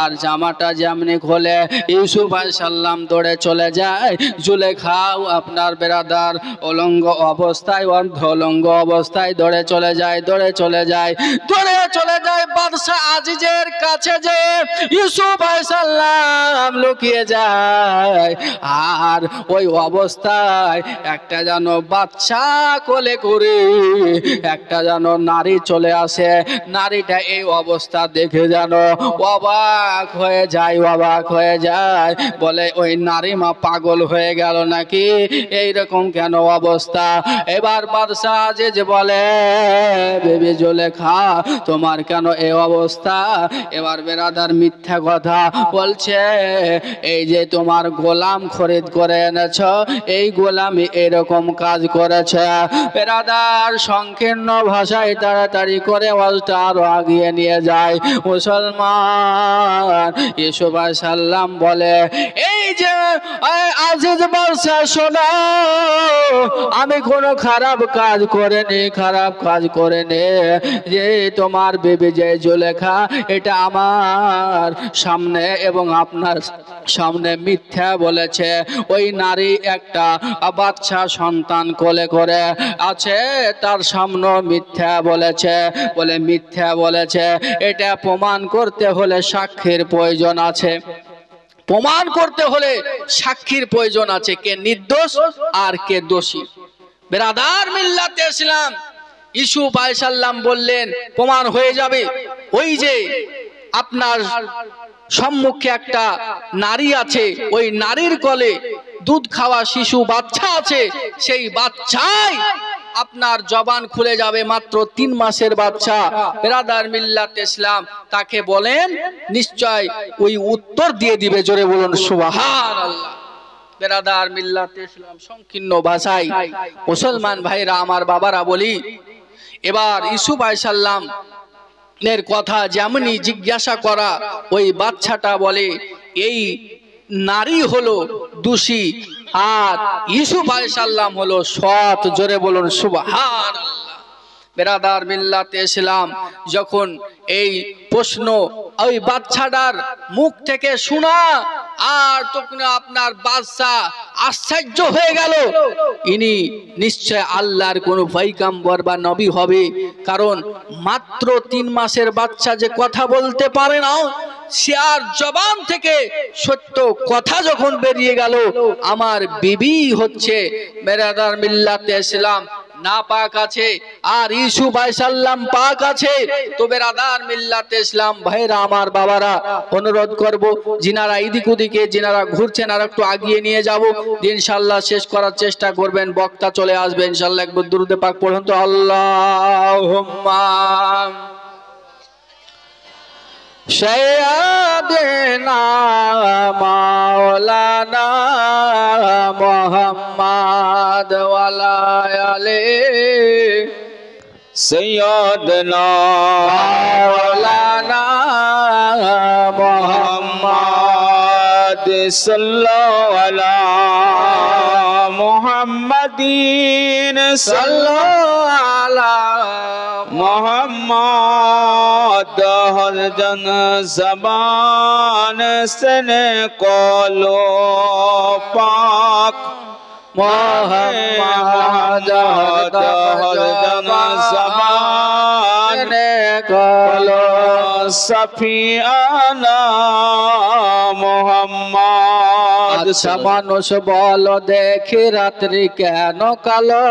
আর জামাটা যেমনি খোলে ইউসুফ আলাইহিস সালাম দৌড়ে চলে যায়। জুলেখাও আপনার বেরাদার অলঙ্গ অবস্থায়, অর্ধ অলঙ্গ অবস্থায় দৌড়ে চলে যায়, দৌড়ে চলে যায়, দৌড়ে চলে যায় বাদশাহ আজিজের কাছে। যে ইউসুফ আলাইহিস সালাম লুকিয়ে যায়, আর ওই অবস্থায় একটা যেন বাচ্চা কোলে করে একটা যেন নারী চলে আসে। নারীটা এই অবস্থা দেখে যেন অবাক হয়ে যায়, অবাক হয়ে যায়, বলে ওই নারী মা পাগল হয়ে গেল নাকি, এইরকম কেন অবস্থা? এবার বাদশাহ আজিজ বলে, বেবি জুলেখা তোমার কেন এই অবস্থা? এবার বেরাদার মিথ্যা কথা বলছে, এই যে তোমার গোলাম খরিদ করে এনেছ, এই গোলামি এরকম কাজ করেছে। বেরাদার সংকীর্ণ ভাষায় তাড়াতাড়ি করে ওয়াজটা আরো আগিয়ে নিয়ে যায়। মুসলমান ইউসুফ আলাইহিস সালাম বলে, এই যে আজিজ বাদশা শোনো, আমি কোনো খারাপ কাজ করিনি, খারাপ কাজ করিনি। যে তোমার বিবি যে জুলেখা, এটা আমার সামনে এবং আপনার সামনে মিথ্যা বলেছে। ওই নারী একটা বাচ্চা সন্তান কোলে করে আছে, তার সামনে মিথ্যা বলেছে, বলে মিথ্যা বলেছে। এটা প্রমাণ করতে হলে সাক্ষীর প্রয়োজন আছে, প্রমাণ করতে হলে সাক্ষীর প্রয়োজন আছে, কে নির্দোষ আর কে দোষী। বেরাদার মিল্লাতে ইসলাম ইউসুফ আলাইহিস সালাম বললেন প্রমাণ হয়ে যাবে। ওই যে আপনার সম্মুখে একটা নারী আছে, ওই নারীর কোলে দুধ খাওয়া শিশু বাচ্চা আছে, সেই বাচ্চাই আপনার জবান খুলে যাবে, মাত্র 3 মাসের বাচ্চা। বেরাদার মিল্লাত ইসলাম তাকে বলেন নিশ্চয় ওই উত্তর দিয়ে দিবে, জোরে বলুন সুবহানাল্লাহ। বেরাদার মিল্লাত ইসলাম সংকীর্ণ ভাষায় মুসলমান ভাইরা আমার বাবারা বলি, এবার ইউসুফ আলাইহিস সালাম এর কথা যেমনি জিজ্ঞাসা করা, ওই বাচ্চাটা বলে এই নারী হলো দোষী আর ইউসুফ আলাইহিস সালাম হলো সৎ, জোরে বলুন সুবহানাল্লাহ। বেরাদার মিল্লাতে ইসলাম যখন এই প্রশ্ন ওই বাচ্চাটার মুখ থেকে শোনা, আর তখন আপনার বাদশা আশ্চর্য হয়ে গেল, ইনি নিশ্চয় আল্লাহর কোন পয়গম্বর বা নবী হবে, কারণ মাত্র 3 মাসের বাচ্চা যে কথা বলতে পারে না, সে আর জবান থেকে সত্য কথা যখন বেরিয়ে গেল, আমার বিবি হচ্ছে বেরাদার মিল্লাতে ইসলাম নাপাক আছে আর ইউসুফ আলাইহিস সালাম পাক আছে। তো বেরাদার মিল্লাতে ইসলাম ভাইরা আমার বাবারা, অনুরোধ করব যিনারা এদিক ওদিকে যিনারা ঘুরছেন আর একটু আগিয়ে নিয়ে যাব, ইনশাআল্লাহ শেষ করার চেষ্টা করবেন, বক্তা চলে আসবে ইনশাআল্লাহ। একবার দুরূদে পাক পড়ুন তো, আল্লাহুম্মা সাইয়্যিদিনা মাওলানা মুহাম্মদ ওয়া আলা আলি সাইয়্যিদিনা মাওলানা মুহাম্মদ সাল্লাল্লাহু আলা মুহাম্মাদিন সাল্লাল্লাহু আলা মুহাম্মদ হর জন জবান से निकालो पाक मुहम्मद हर जन जबान निकालो सफियाना मुहम्मद। আচ্ছা মানুষ বলো দেখি রাত্রি কেন কালো,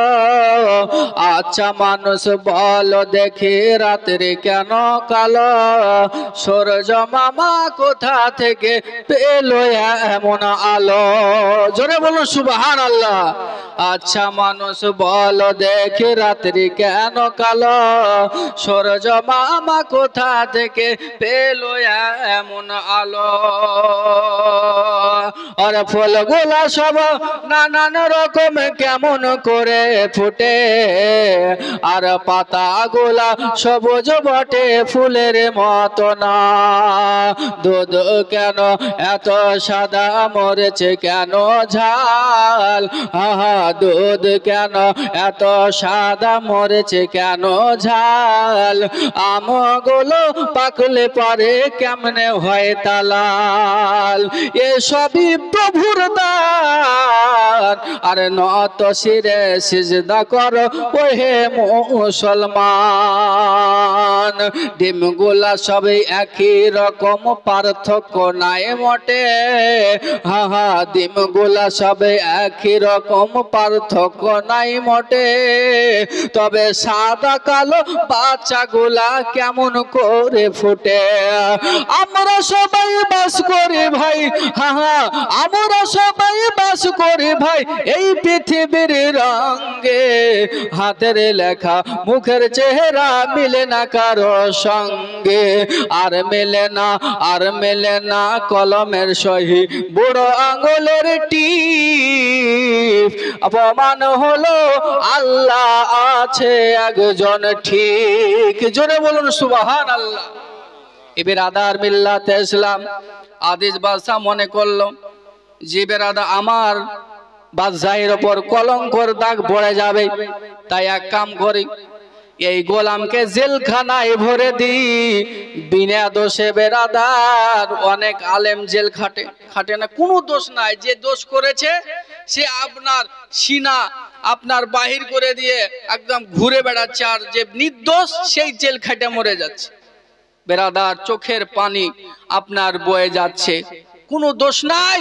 আচ্ছা মানুষ বলো দেখি রাত্রি কেন কালো, সূর্য মামা কোথা থেকে পেলো এমন আলো, জোরে বলুন সুবহানাল্লাহ। আচ্ছা মানুষ বলো দেখি রাত্রি কেন কালো, সূরজ মামা কোথা থেকে পেলো এমন আলো। আর ফুলগুলা সব নানান রকম কেমন করে ফুটে, আর পাতাগুলা সবুজ বটে ফুলের মতো না। দুধ কেন এত সাদা মরেছে কেন ঝাল, আহা দুধ কেন এত সাদা মরেছে কেন ঝাল। আমগুলো পাকলে পরে কেমনে হয় তালাল। এসবই প্রভুর দান, আর নত শিরে সিজদা করো ওহে মুসলমান। ডিমগুলা সবই একই রকম পার্থক্য নাই মোটে, হা হা ডিমগুলা সবে একই রকম পার্থক্য নাই মোটে। তবে সাদা কালো বাচ্চাগুলা কেমন করে ফুটে। আমরা সবাই বাস করি ভাই, হা হা আমরা সবাই বাস করি ভাই এই পৃথিবীর রঙে। হাতের লেখা মুখের চেহারা মিলে না কারো সঙ্গে, আর মেলে না কলমের সহি বুড়ো আঙুলের টিপ। অপমান হলো আল্লাহ আছে একজন ঠিক, জোরে বলুন সুবহানাল্লাহ। বিরাদার মিল্লাতে ইসলাম আদিস বাদশাহ মনে করলো যে বেরাদা আমার বাদশাহের ওপর কলঙ্কর দাগ পড়ে যাবে, তাই এক কাম করি এই গোলামকে জেলখানায় ভরে দিই বিনা দোষে। বেরাদার অনেক আলেম জেল খাটে না, কোনো দোষ নাই, যে দোষ করেছে সে আপনার সিনা আপনার বাহির করে দিয়ে একদম ঘুরে বেড়াচ্ছে, আর যে নির্দোষ সেই জেল খাটে মরে যাচ্ছে। বেরাদার চোখের পানি আপনার বয়ে যাচ্ছে, কোনো দোষ নাই।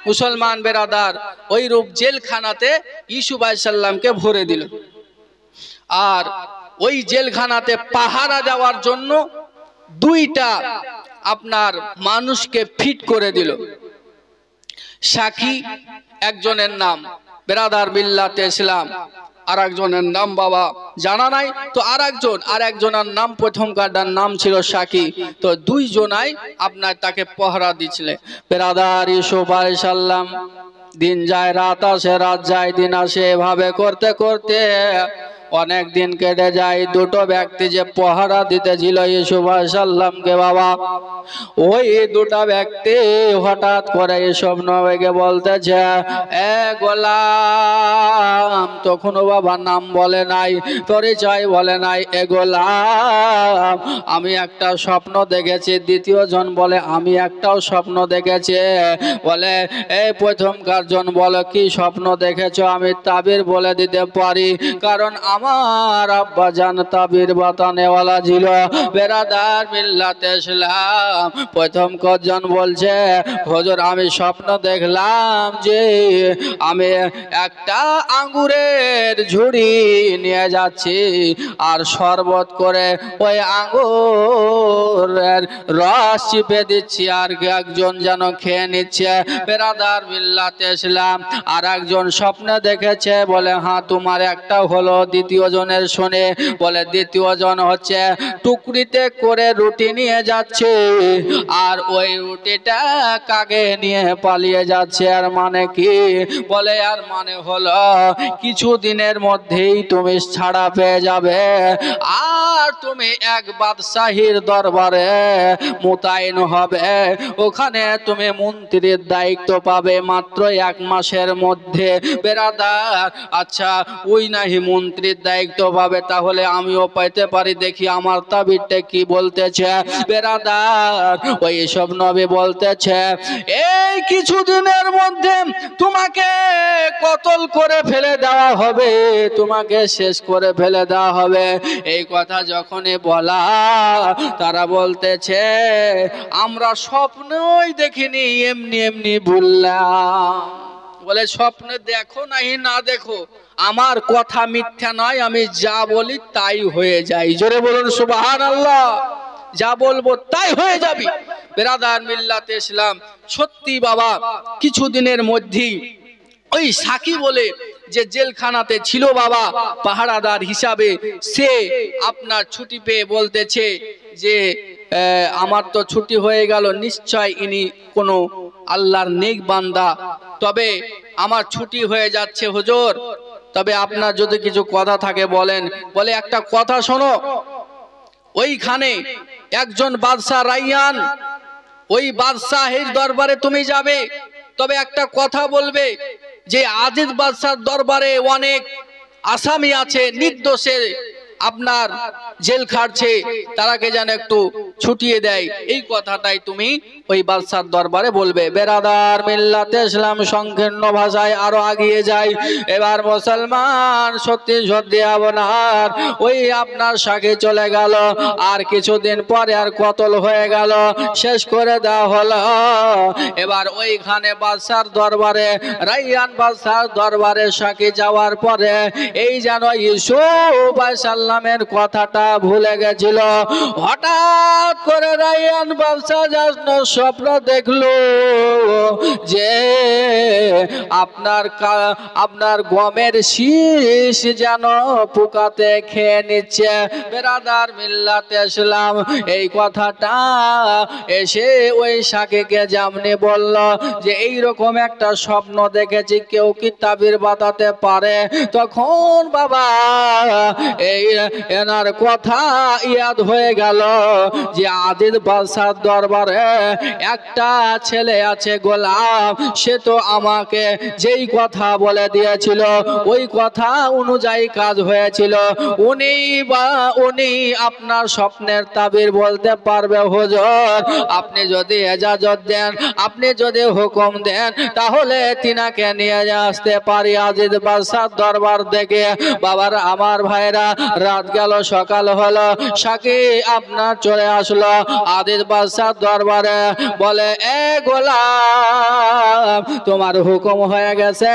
মুসলমান বেরাদার ওই রূপ জেলখানাতে ইউসুফ আলাইহিস সালামকে ভরে দিল, আর ওই জেলখানাতে পাহারা দেওয়ার জন্য দুইটা আপনার মানুষকে ফিট করে দিল। সাক্ষী একজনের নাম বেরাদার বিল্লাতে ইসলাম, আর একজনের নাম বাবা জানা নাই, তো আর একজনের নাম প্রথমকারটার নাম ছিল সাক্ষী। তো দুইজনাই আপনার তাকে পহরা দিচ্ছিলেন। বেরাদার ইউসুফ আলাইহিস সালাম দিন যায় রাত আসে, রাত যায় দিন আসে, এভাবে করতে করতে অনেক দিন কেটে যায়। দুটো ব্যক্তি যে পহরা দিতেছিল ইউসুফ আলাইহিস সালামকে বাবা, ওই দুটো ব্যক্তি হঠাৎ করে ইউসুফ নবীকে বলতেছে, এ গোলাম, তখনও বাবা নাম বলে নাই, পরিচয় বলে নাই, এ গোলাম আমি একটা স্বপ্ন দেখেছি। দ্বিতীয় জন বলে আমি একটাও স্বপ্ন দেখেছি। বলে এই প্রথমকার জন বলে কি স্বপ্ন দেখেছো? আমি তাবির বলে দিতে পারি, কারণ আমার আব্বা জান তাবির বাতানেওয়ালা ছিল। বেরাদার মিল্লাতে ইসলাম প্রথম কজন বলছে, হুজুর আমি স্বপ্ন দেখলাম যে আমি একটা আঙ্গুরের ঝুড়ি নিয়ে যাচ্ছি, আর শরবত করে ওই আঙ্গুরের রস চিপে দিচ্ছি, আর একজন যেন খেয়ে নিচ্ছে। বেরাদার মিল্লাতে ইসলাম আর একজন স্বপ্নে দেখেছে, বলে হ্যাঁ তোমার একটা হলো। দ্বিতীয় জনের শুনে বলে দ্বিতীয় জন হচ্ছে টুকরিতে করে রুটি নিয়ে যাচ্ছে, আর ওই রুটিটা কাকে নিয়ে পালিয়ে যাচ্ছে। আর মানে কি? বলে আর মানে হলো কিছুদিনের মধ্যেই তুমি ছাড়া পেয়ে যাবে, আর তুমি এক বাদশাহীর দরবারে মোতায়েন হবে, ওখানে তুমি মন্ত্রীর দায়িত্ব পাবে মাত্র 1 মাসের মধ্যে। বেরাদার আচ্ছা ওই নাহি মন্ত্রীর দায়িত্ব পাবে, তাহলে আমিও পাইতে পারি, দেখি আমার তাবিরটা কি বলতেছে। বেরাদার ওই সব নবী বলতেছে, এই কিছুদিনের মধ্যে তোমাকে কতল করে ফেলে দেওয়া হবে, তোমাকে শেষ করে ফেলে দেওয়া হবে। এই কথা যখনই বলা, তারা বলতেছে আমরা স্বপ্নই দেখিনি, এমনি এমনি বললাম। বলে স্বপ্ন দেখো নাহি না দেখো, আমার কথা মিথ্যা নয়, আমি যা বলি তাই হয়ে যায়। জোরে বলুন সুবহানাল্লাহ। যা বলবো তাই হয়ে যাবে। বেরাদার মিল্লাতে ইসলাম সত্যি বাবা কিছুদিনের মধ্যেই ওই সাকি বলে যে জেলখানাতে ছিল বাবা পাহারাদার হিসাবে, সে আপনার ছুটি পেয়ে বলতেছে যে আমার তো ছুটি হয়ে গেল, নিশ্চয় ইনি কোনো আল্লাহর নেক বান্দা, তবে আমার ছুটি হয়ে যাচ্ছে হুজুর, তবে আপনার যদি কিছু কথা থাকে বলেন। বলে একটা কথা শোনো, ওইখানে একজন বাদশা রাইয়ান, ওই বাদশাহের দরবারে তুমি যাবে, তবে একটা কথা বলবে যে আজিজ বাদশার দরবারে অনেক আসামি আছে, নির্দোষে আপনার জেল খাটছে, তারাকে যেন একটু ছুটিয়ে দেয়, এই কথাটাই তুমি ওই বাদশার দরবারে বলবে। বেরাদার মিল্লাতে ইসলাম সংকীর্ণ ভাষায় আরো আগিয়ে যায়। এবার মুসলমান সত্যি সত্যি আপনার ওই আপনার সাথে চলে গেল, আর কিছুদিন পরে আর কতল হয়ে গেল, শেষ করে দেওয়া হলো। এবার ওইখানে বাদশার দরবারে, রাইয়ান বাদশার দরবারে সাথে যাওয়ার পরে এই যেন ইউসুফ আলাইহিসসালামের কথাটা ভুলে গেছিল। হঠাৎ করে রাইয়ান বাদশা যেন স্বপ্ন দেখলো যে আপনার গমের শীষ যেন পোকাতে খেয়ে নিচ্ছে। বেরাদার মিল্লাতে ইসলাম এই কথাটা এসে ওই সাকিকে যেমনি বলল যে এই রকম একটা স্বপ্ন দেখেছি, কেউ কি তাবির বাতাতে পারে? তখন বাবা এই এনার কথা ইয়াদ হয়ে গেল যে আদিল বাদশার দরবারে একটা ছেলে আছে গোলাম, সে তো আমাকে যেই কথা বলে দিয়েছিল ওই কথা অনুযায়ী কাজ হয়েছিল, উনি আপনার স্বপ্নের তাবির বলতে পারবে হুজুর। আপনি যদি এজাজত দেন, আপনি যদি হুকুম দেন, তাহলে তিনাকে নিয়ে আসতে পারি আজিজ বাদশার দরবার থেকে। বাবার আমার ভাইরা, রাত গেল সকাল হলো, সাকি আপনার চলে আসলো আদিল বাদশার দরবারে। বলে এ গোলাম, তোমার হুকুম হয়ে গেছে,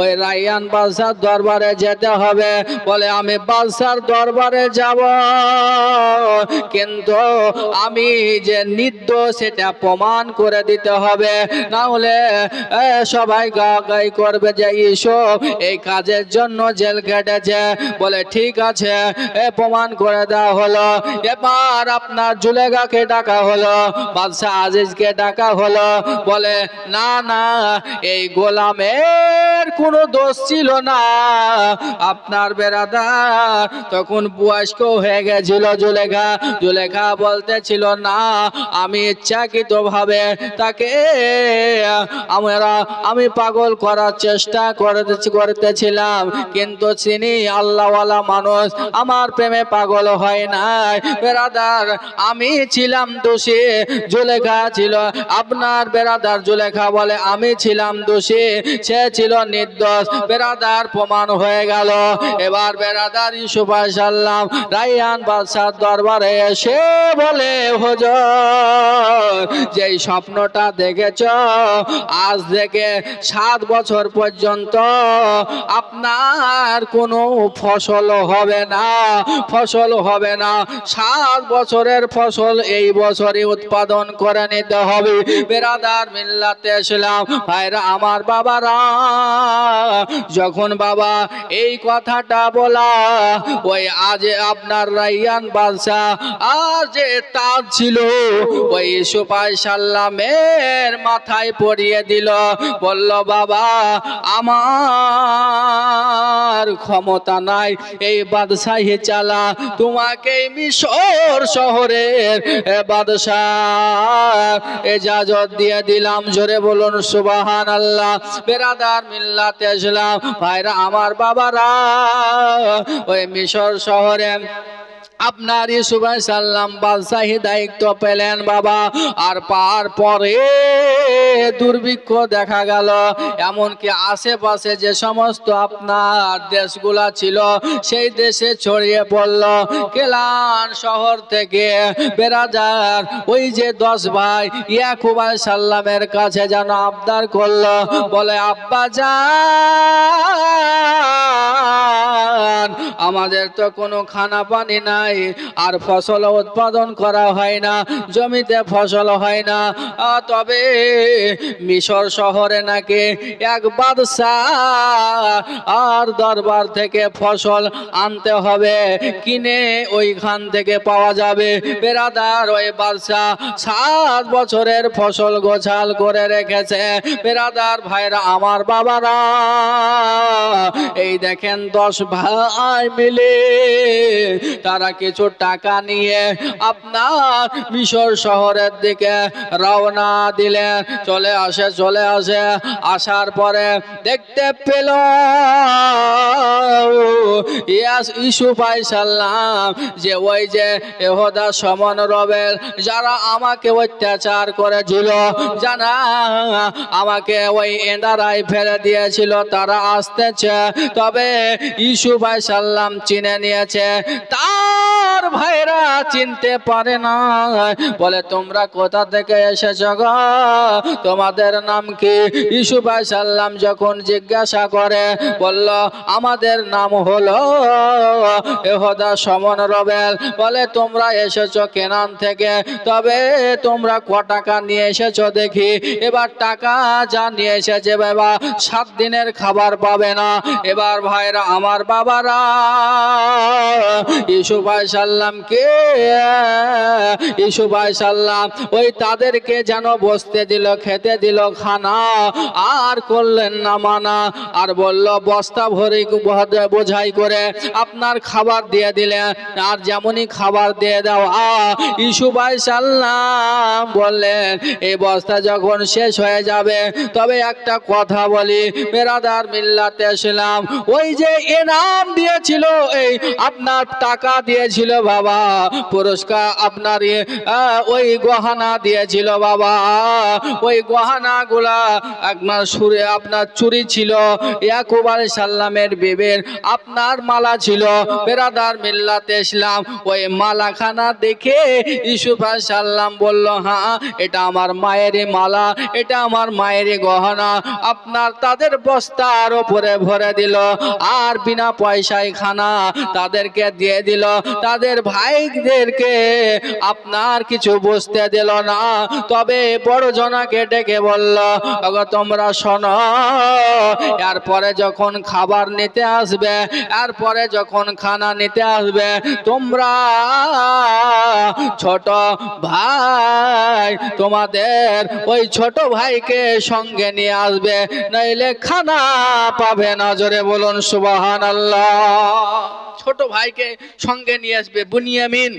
ওই রাইয়ান বাদশার দরবারে যেতে হবে। বলে আমি বাদশার দরবারে যাব, কিন্তু আমি যে নির্দোষ সেটা প্রমাণ করে দিতে হবে, না হলে সবাই গাই করবে যে ইউসুফ এই কাজের জন্য জেল কেটেছে। বলে ঠিক আছে, প্রমাণ করে দেওয়া হলো। এবার আপনার জুলেখাকে ডাকা হলো, বাদশা আজিজকে ডাকা হলো। বলে না না, এই গোলামের কোনো দোষ ছিল না, আপনার বেরাদার তখন বয়স্ক হয়ে গেছিল। জুলেখা বলতেছিল না, আমি ইচ্ছাকৃত ভাবে তাকে আমি পাগল করার চেষ্টা করতেছিলাম, কিন্তু তিনি আল্লাহওয়ালা মানুষ, আমার প্রেমে পাগল হয় নাই। বেরাদার আমি ছিলাম দোষী, জুলেখা ছিল আপনার বেরাদার। জুলেখা বলে আমি ছিলাম দোষী, সে ছিল নির্দোষ। বেরাদার প্রমাণ হয়ে গেল। এবার বেরাদার ইউসুফ আলাইহিসসালাম রাইয়ান বাদশার দরবারে এসে বলে হুজুর, যে স্বপ্নটা দেখেছ, আজ থেকে 7 বছর পর্যন্ত আপনার কোনো ফসল হবে না, 7 বছরের ফসল এই বছরই উৎপাদন করে নিতে হবে। বেরাদার মিল্লাতে ইসলাম ভাইরা আমার, বাবারা যখন বাবা এই কথাটা বলা, ওই আজ আপনার রাইয়ান বাদশা আর যে তাজ ছিল ওই ইউসুফ আলাইহিসসালামের মাথায় পরিয়ে দিল। বলল বাবা আমার ক্ষমতা নাই এই বাদশাহী চালা, তোমাকে মিশর শহরের বাদশাহ ইজাজত দিয়ে দিলাম। জোরে বলুন সুবহানাল্লাহ। বেরাদার মিল্লাতে ইসলাম ভাইরা আমার, বাবারা ওই মিশর শহরে আপনার ইউসুফ আলাইহিসসালাম বাদশাহী দায়িত্ব পেলেন বাবা। আর পরে দুর্ভিক্ষ দেখা গেল, এমনকি আশেপাশে যে সমস্ত আপনার দেশগুলা ছিল সেই দেশে ছড়িয়ে পড়ল। কেলান শহর থেকে বেরাদার ওই যে 10 ভাই ইয়াকুব আলাইহিসসালামের কাছে যেন আবদার করলো, বলে আব্বা জান আমাদের তো কোনো খানা পানি নাই, নাই, আর ফসল উৎপাদন করা হয় না, জমিতে ফসল হয় না। তবে মিশর শহরে নাকি এক বাদশাহ আর দরবার থেকে ফসল আনতে হবে, কিনে ওইখান থেকে পাওয়া যাবে। বেরাদার, ওই বাদশাহ 7 বছরের ফসল গোছাল করে রেখেছে। বেরাদার ভাইরা আমার বাবারা, এই দেখেন 10 ভাই মিলে তারা কিছু টাকা নিয়ে আপনার মিশর শহরের দিকে রওনা দিলেন। চলে আসে, আসার পরে দেখতে পেল ইউসুফ আলাইহিস সালাম যে ওই যে ইহুদা সমন রবেল যারা আমাকে অত্যাচার করেছিল, জানা আমাকে ওই এঁদারায় ফেলে দিয়েছিল, তারা আসতেছে। তবে ইউসুফ আলাইহিস সালাম চিনে নিয়েছে, তার ভাইরা চিনতে পারে না। বলে তোমরা কোথা থেকে এসেছো গো, তোমাদের নাম কি? ইউসুফ আলাইহিস সালাম যখন জিজ্ঞাসা করে, বলল আমাদের নাম হলো ইহুদা সমন রবেল। বলে তোমরা এসেছো কেনান থেকে, তবে তোমরা ক টাকা নিয়ে এসেছো দেখি। এবার টাকা যা নিয়ে এসেছে বাবা 7 দিনের খাবার পাবে না। এবার ভাইরা আমার বাবারা, ইউসুফ আলাইহিস সালাম ওই তাদেরকে যেন বসতে দিল, খেতে দিল খানা, আর করলেন না মানা, আর বলল বস্তা ভরে বোঝাই করে আপনার খাবার দিয়ে দিলেন, আর যেমনই খাবার দিয়ে দাও। ইউসুফ আলাইহিস সালাম বললেন এই বস্তা যখন শেষ হয়ে যাবে, তবে একটা কথা বলি বেরাদার মিল্লাতে ইসলাম, ওই যে ইনাম দিয়েছিল, এই আপনার টাকা দিয়েছিল বাবা, পুরস্কার আপনার ওই গহনা দিয়েছিল বাবা, ওই গহনা গুলা আপনার চুরি ছিল। ইয়াকুব আলাইহিস সালামের বিবির আপনার মালা ছিল। বেরাদার মিল্লাতে ইসলাম, ওই মালাখানা দেখে ইউসুফ আলাইহিস সালাম বলল হ্যাঁ এটা আমার মায়েরই মালা, এটা আমার মায়েরই গহনা। আপনার তাদের বস্তার উপরে ভরে দিল, আর বিনা পয়সায় খানা তাদেরকে দিয়ে দিল। তাদের ভাইদেরকে আপনার কিছু বুঝতে দিল না। তবে বড় জনাকে ডেকে বলল তোমরা শোনো, এরপরে যখন খাবার নিতে আসবে, এরপরে যখন খানা নিতে আসবে, তোমরা ছোট ভাই তোমাদের ওই ছোট ভাইকে সঙ্গে নিয়ে আসবে, নইলে খানা পাবে না। জোরে বলুন সুবহানাল্লাহ। ছোট ভাইকে সঙ্গে নিয়ে আসবে, বুনিয়ামিন।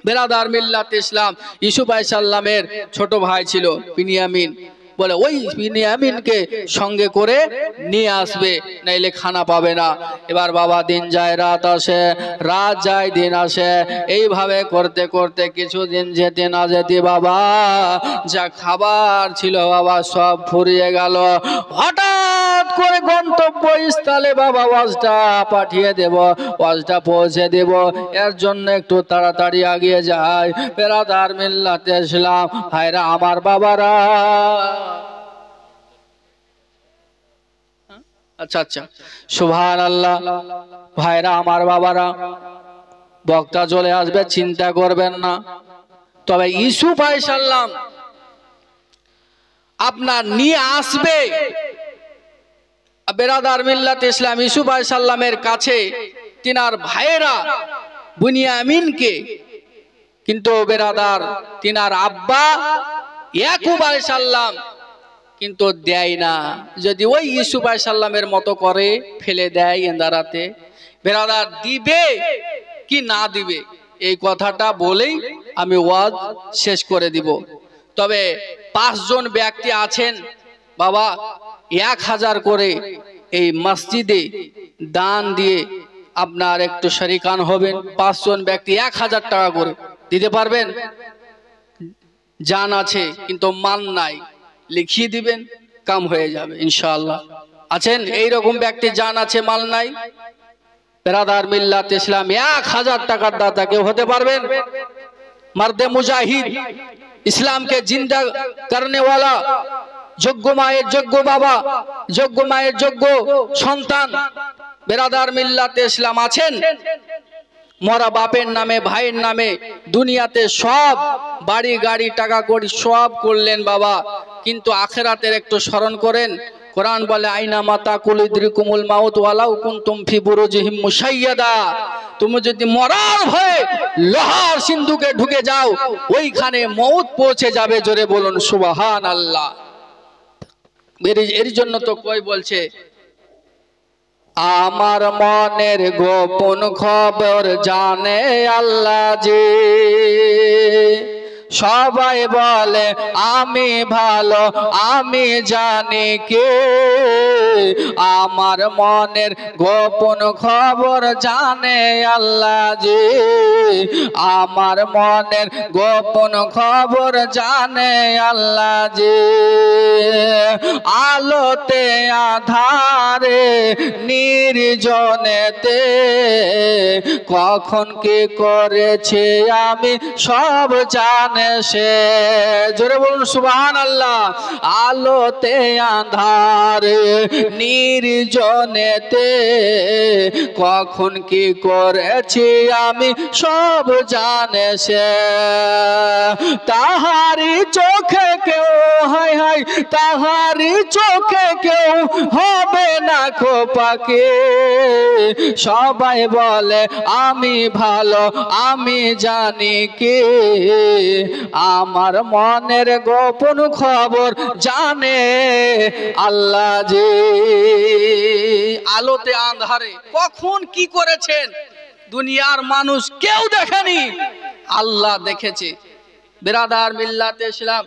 বেরাদার মিল্লাত ইসলাম, ইউসুফ আলাইহিস সালামের ছোট ভাই ছিল বিনিয়ামিন। বলে ওই বিনিয়ামিনকে সঙ্গে করে নিয়ে আসবে, নাইলে খানা পাবে না। এবার বাবা দিন যায় রাত আসে, রাত যায় দিন আসে, এইভাবে করতে করতে কিছুদিন যেতে না যেতে বাবা যা খাবার ছিল বাবা সব ফুরিয়ে গেল। হঠাৎ করে গন্তব্যস্থলে বাবা ওয়াজটা পাঠিয়ে দেব, ওয়াজটা পৌঁছে দেব, এর জন্য একটু তাড়াতাড়ি এগিয়ে যায়। বেরাদার মিল্লাতে ইসলাম ভাইরা আমার বাবারা, আচ্ছা আচ্ছা সুবহানাল্লাহ, ভাইরা আমার বাবারা, বক্তা চলে আসবে চিন্তা করবেন না। তবে ইউসুফ আলাইহিস সালাম আপনার নিয়ে আসবে। বেরাদার মিল্লাত ইসলাম ইউসুফ আলাইহিস সালামের কাছে তিনার ভাইয়েরা বুনিয়ামিনকে, কিন্তু বেরাদার তিনার আব্বা ইয়াকুব আলাইহিস সালাম কিন্তু দেয় না। যদি ওই ইউসুফ আলাইহিস সালামের মতো করে ফেলে দেয় এন্দারাতে, বেরাদার দিবে কি না দিবে এই কথাটা বলেই আমি ওয়াজ শেষ করে দিব। তবে 5 জন ব্যক্তি আছেন বাবা 1000 করে এই মসজিদে দান দিয়ে আপনার একটু শরিকান হবেন। 5 জন ব্যক্তি 1000 টাকা করে দিতে পারবেন? জান আছে কিন্তু মান নাই, লিখিয়ে দিবেন, কাম হয়ে যাবে ইনশাআল্লাহ। আছেন এইরকম ব্যক্তি, জান আছে মাল নাই? বেরাদার মিল্লাত ইসলাম 1000 টাকার দাতা কেউ হতে পারবেন? मर्द मुजाहिद, इस्लाम के जिंदा करने वाला, যোগ্য মায়ের যোগ্য বাবা, যোগ্য মায়ের যোগ্য সন্তান বেরাদার মিল্লাতে ইসলাম আছেন? মরা বাপের নামে, ভাইয়ের নামে দুনিয়াতে সব বাড়ি গাড়ি টাকা কড়ি সব করলেন বাবা, কিন্তু আখেরাতের একটু স্মরণ করেন। কোরআন বলে আইনা মাতা কুলিদ্রিকুমুল মাউত ওয়ালাউ কুনতুম ফি বুরুজিহিম মুশাইয়াদা, তুমি যদি মরার ভয়ে লোহার সিন্ধুকে ঢুকে যাও ওইখানে মউত পৌঁছে যাবে। জোরে বলুন সুবহানাল্লাহ। এর জন্য তো কই বলছে আমার মনের গোপন খবর জানে আল্লাহ জি, সবাই বলে আমি ভালো আমি জানি কে, আমার মনের গোপন খবর জানে আল্লাহ জি, আমার মনের গোপন খবর জানে আল্লাহ জি। আলোতে আধারে নির্জনেতে কখন কি করেছে আমি সব জানে সে। জোরে বলুন সুবহানাল্লাহ। আলোতে আঁধারে নির্জনেতে কখন কি করেছি আমি সব জানে সে। তাহারি চোখে কেউ হায় হায় তাহারি চোখে কেউ হবে না খোপাকে, সবাই বলে আমি ভালো আমি জানি কে, আমার মনের গোপন খবর জানে আল্লাহ জি। আলোতে আঁধারে কখন কি করেছেন দুনিয়ার মানুষ কেউ দেখেনি, আল্লাহ দেখেছে। বিরাদার মিল্লাতে ইসলাম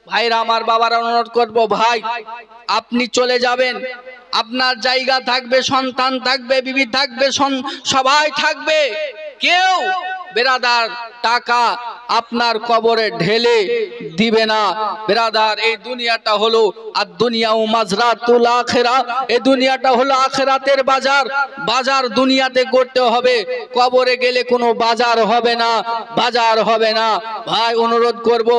ভাইরা আমার, বাবারা অনুরোধ করব, ভাই আপনি চলে যাবেন, আপনার জায়গা থাকবে, সন্তান থাকবে, বিবি থাকবে, সবাই থাকবে, কেউ বেরাদার টাকা আপনার কবরে ঢেলে দিবে না। বেরাদার এই দুনিয়াটা হলো আর দুনিয়াও মাজরাতুল আখিরা, এই দুনিয়াটা হলো আখিরাতের বাজার। বাজার দুনিয়াতে করতে হবে, কবরে গেলে কোনো বাজার হবে না, বাজার হবে না। ভাই অনুরোধ করব,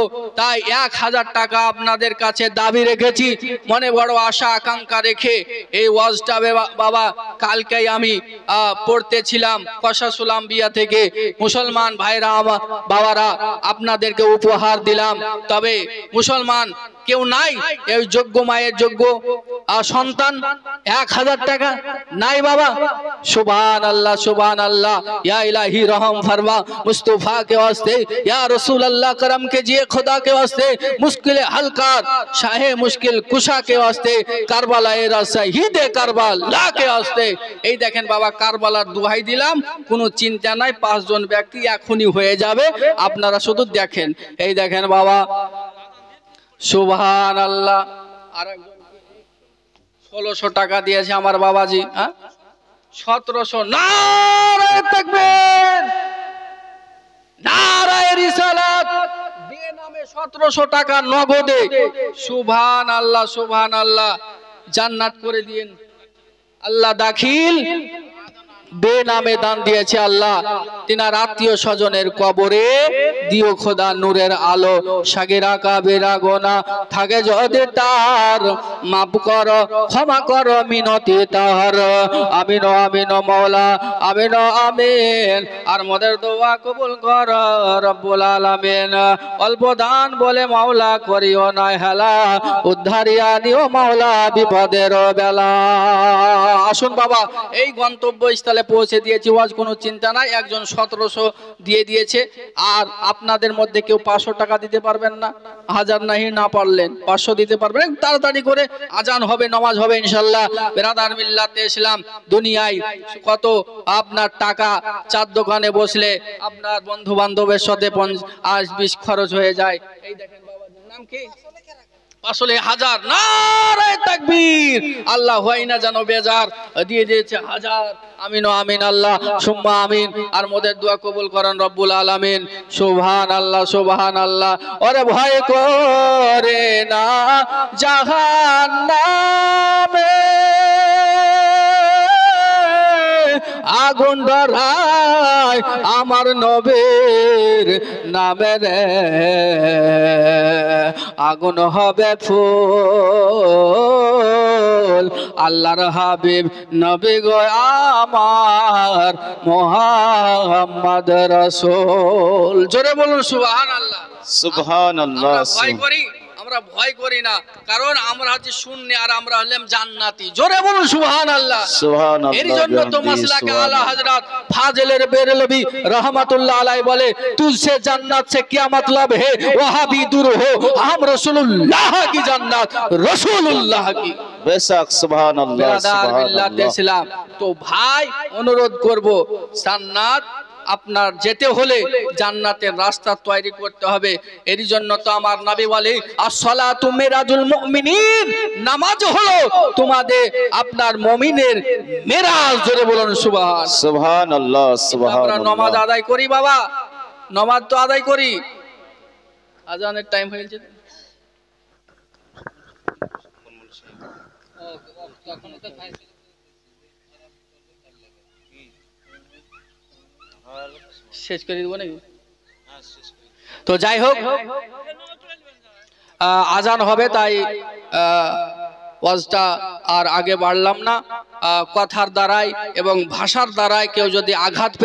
তাই 1000 টাকা আপনাদের কাছে দাবি রেখেছি, মনে বড় আশা আকাঙ্ক্ষা রেখে এই ওয়াজটা বাবা কালকেই আমি পড়তেছিলাম কসাসুলাম বিয়া থেকে। মুসলমান ভাইরা বাবারা আপনাদেরকে উপহার দিলাম, তবে মুসলমান কেউ নাই এই যোগ্য মায়ের যোগ্য সন্তান 1000 টাকা নাই বাবা। সুবহানাল্লাহ সুবহানাল্লাহ। या इलाही रहम फरमा मुस्तफा के वास्ते, या रसूल अल्लाह करम के जिए खुदा के वास्ते, मुश्किल हल कर शाहे मुश्किल कुशा के वास्ते, কারবালা এর শহীদে কারবালা के वास्ते। এই দেখেন বাবা কারবালার দোহাই দিলাম, কোনো চিন্তা নাই, 5 জন ব্যক্তি এখনই হয়ে যাবে, আপনারা শুধু দেখেন। এই দেখেন বাবা সুবহানাল্লাহ। আর 1600 টাকা দিয়েছে আমার বাবাজি, 1700। নারায়ে তাকবীর, নারায়ে রিসালাত। বেনামে 1700 টাকা নগদে। সুবহানাল্লাহ সুবহানাল্লাহ। জান্নাত করে দিয়েন আল্লাহ দাখিল। বেনামে দান দিয়েছে আল্লাহ, তিনার আত্মীয় স্বজনের কবরে দিও খোদা নূরের আলো। সাগেরা কাবেরা গোনা থাকে যদি তার, মাফ করো ক্ষমা করো মিনতি তার। আমিন আমিন মওলা আমিন আমিন। আর মোদের দোয়া কবুল কর রব্বুল আলামিন। অল্প দান বলে মাওলা করিও না হেলা, উদ্ধারিয়া নিও মাওলা বিপদের বেলা। আসুন বাবা এই গন্তব্যস্থলে পৌঁছে দিয়েছি, ওয়াজ কোনো চিন্তা নাই। একজন 1700 দিয়ে দিয়েছে, আর আপনাদের মধ্যে কেউ 500 টাকা দিতে পারবেন না? 1000 নাহি না পারলেন 500 দিতে পারবেন, তাড়াতাড়ি করে আজান হবে, নামাজ হবে ইনশাআল্লাহ। বেরাদার মিল্লাতে ইসলাম, দুনিয়ায় কত আপনার টাকা চার দোকানে বসলে আপনার বন্ধু বান্ধবের সাথে 50-20 খরচ হয়ে যায়। এই দেখেন বাবাজির নাম কি? আসলে 1000। নারায়ে তাকবীর। আল্লাহ হয় না জানো বেজার দিয়ে দিয়েছে 1000। আমিন আমিন আল্লাহ সুম্মা আমিন। আর মোদের দোয়া কবুল করেন রব্বুল আলামিন। সুবহানাল্লাহ সুবহানাল্লাহ। ওরে ভয় করে না জাহান্নামে, আগুন ধরায় আমার নবীর নামে রে আগুন হবে ফুল আল্লাহর হাবিব নবী গো আমার মুহাম্মদ রাসূল। জোরে বলুন সুবহানাল্লাহ। সুবহানাল্লাহ। আমরা ভয় করি না, কারণ আমরা হচ্ছে শূন্য আর আমরা হলাম জান্নাতি। জোরে বলুন সুবহানাল্লাহ। সুবহানাল্লাহ। এর জন্য তো মাসলাকে আলা হযরত ফাজিলের বেরেলভী রাহমাতুল্লাহ আলাইহি বলে তুঝসে জান্নাত সে क्या मतलब है वहाबी दूर हो हम रसूलुल्लाह की জান্নাত রাসূলুল্লাহ की। বেশক সুবহানাল্লাহ সুবহানাল্লাহ। তো ভাই অনুরোধ করব, জান্নাত আপনার যেতে হলে জান্নাতের রাস্তা তৈরি করতে হবে। এর জন্য তো আমার নবী বলে as-salatu মিরাজুল মুমিনিন, নামাজ হলো তোমাদের আপনার মুমিনের মিরাজ। জোরে বলুন সুবহানাল্লাহ। সুবহানাল্লাহ সুবহানাল্লাহ। আমরা নামাজ আদায় করি বাবা, নামাজ তো আদায় করি। আজানের টাইম হয়ে গেছে। শেষ করে দিব নাকি? তো যাই হোক, আজান হবে, তাই ওয়াজটা আর আগে বাড়লাম না। কথার দ্বারাই এবং ভাষার দ্বারাই কেউ যদি আঘাত পেয়ে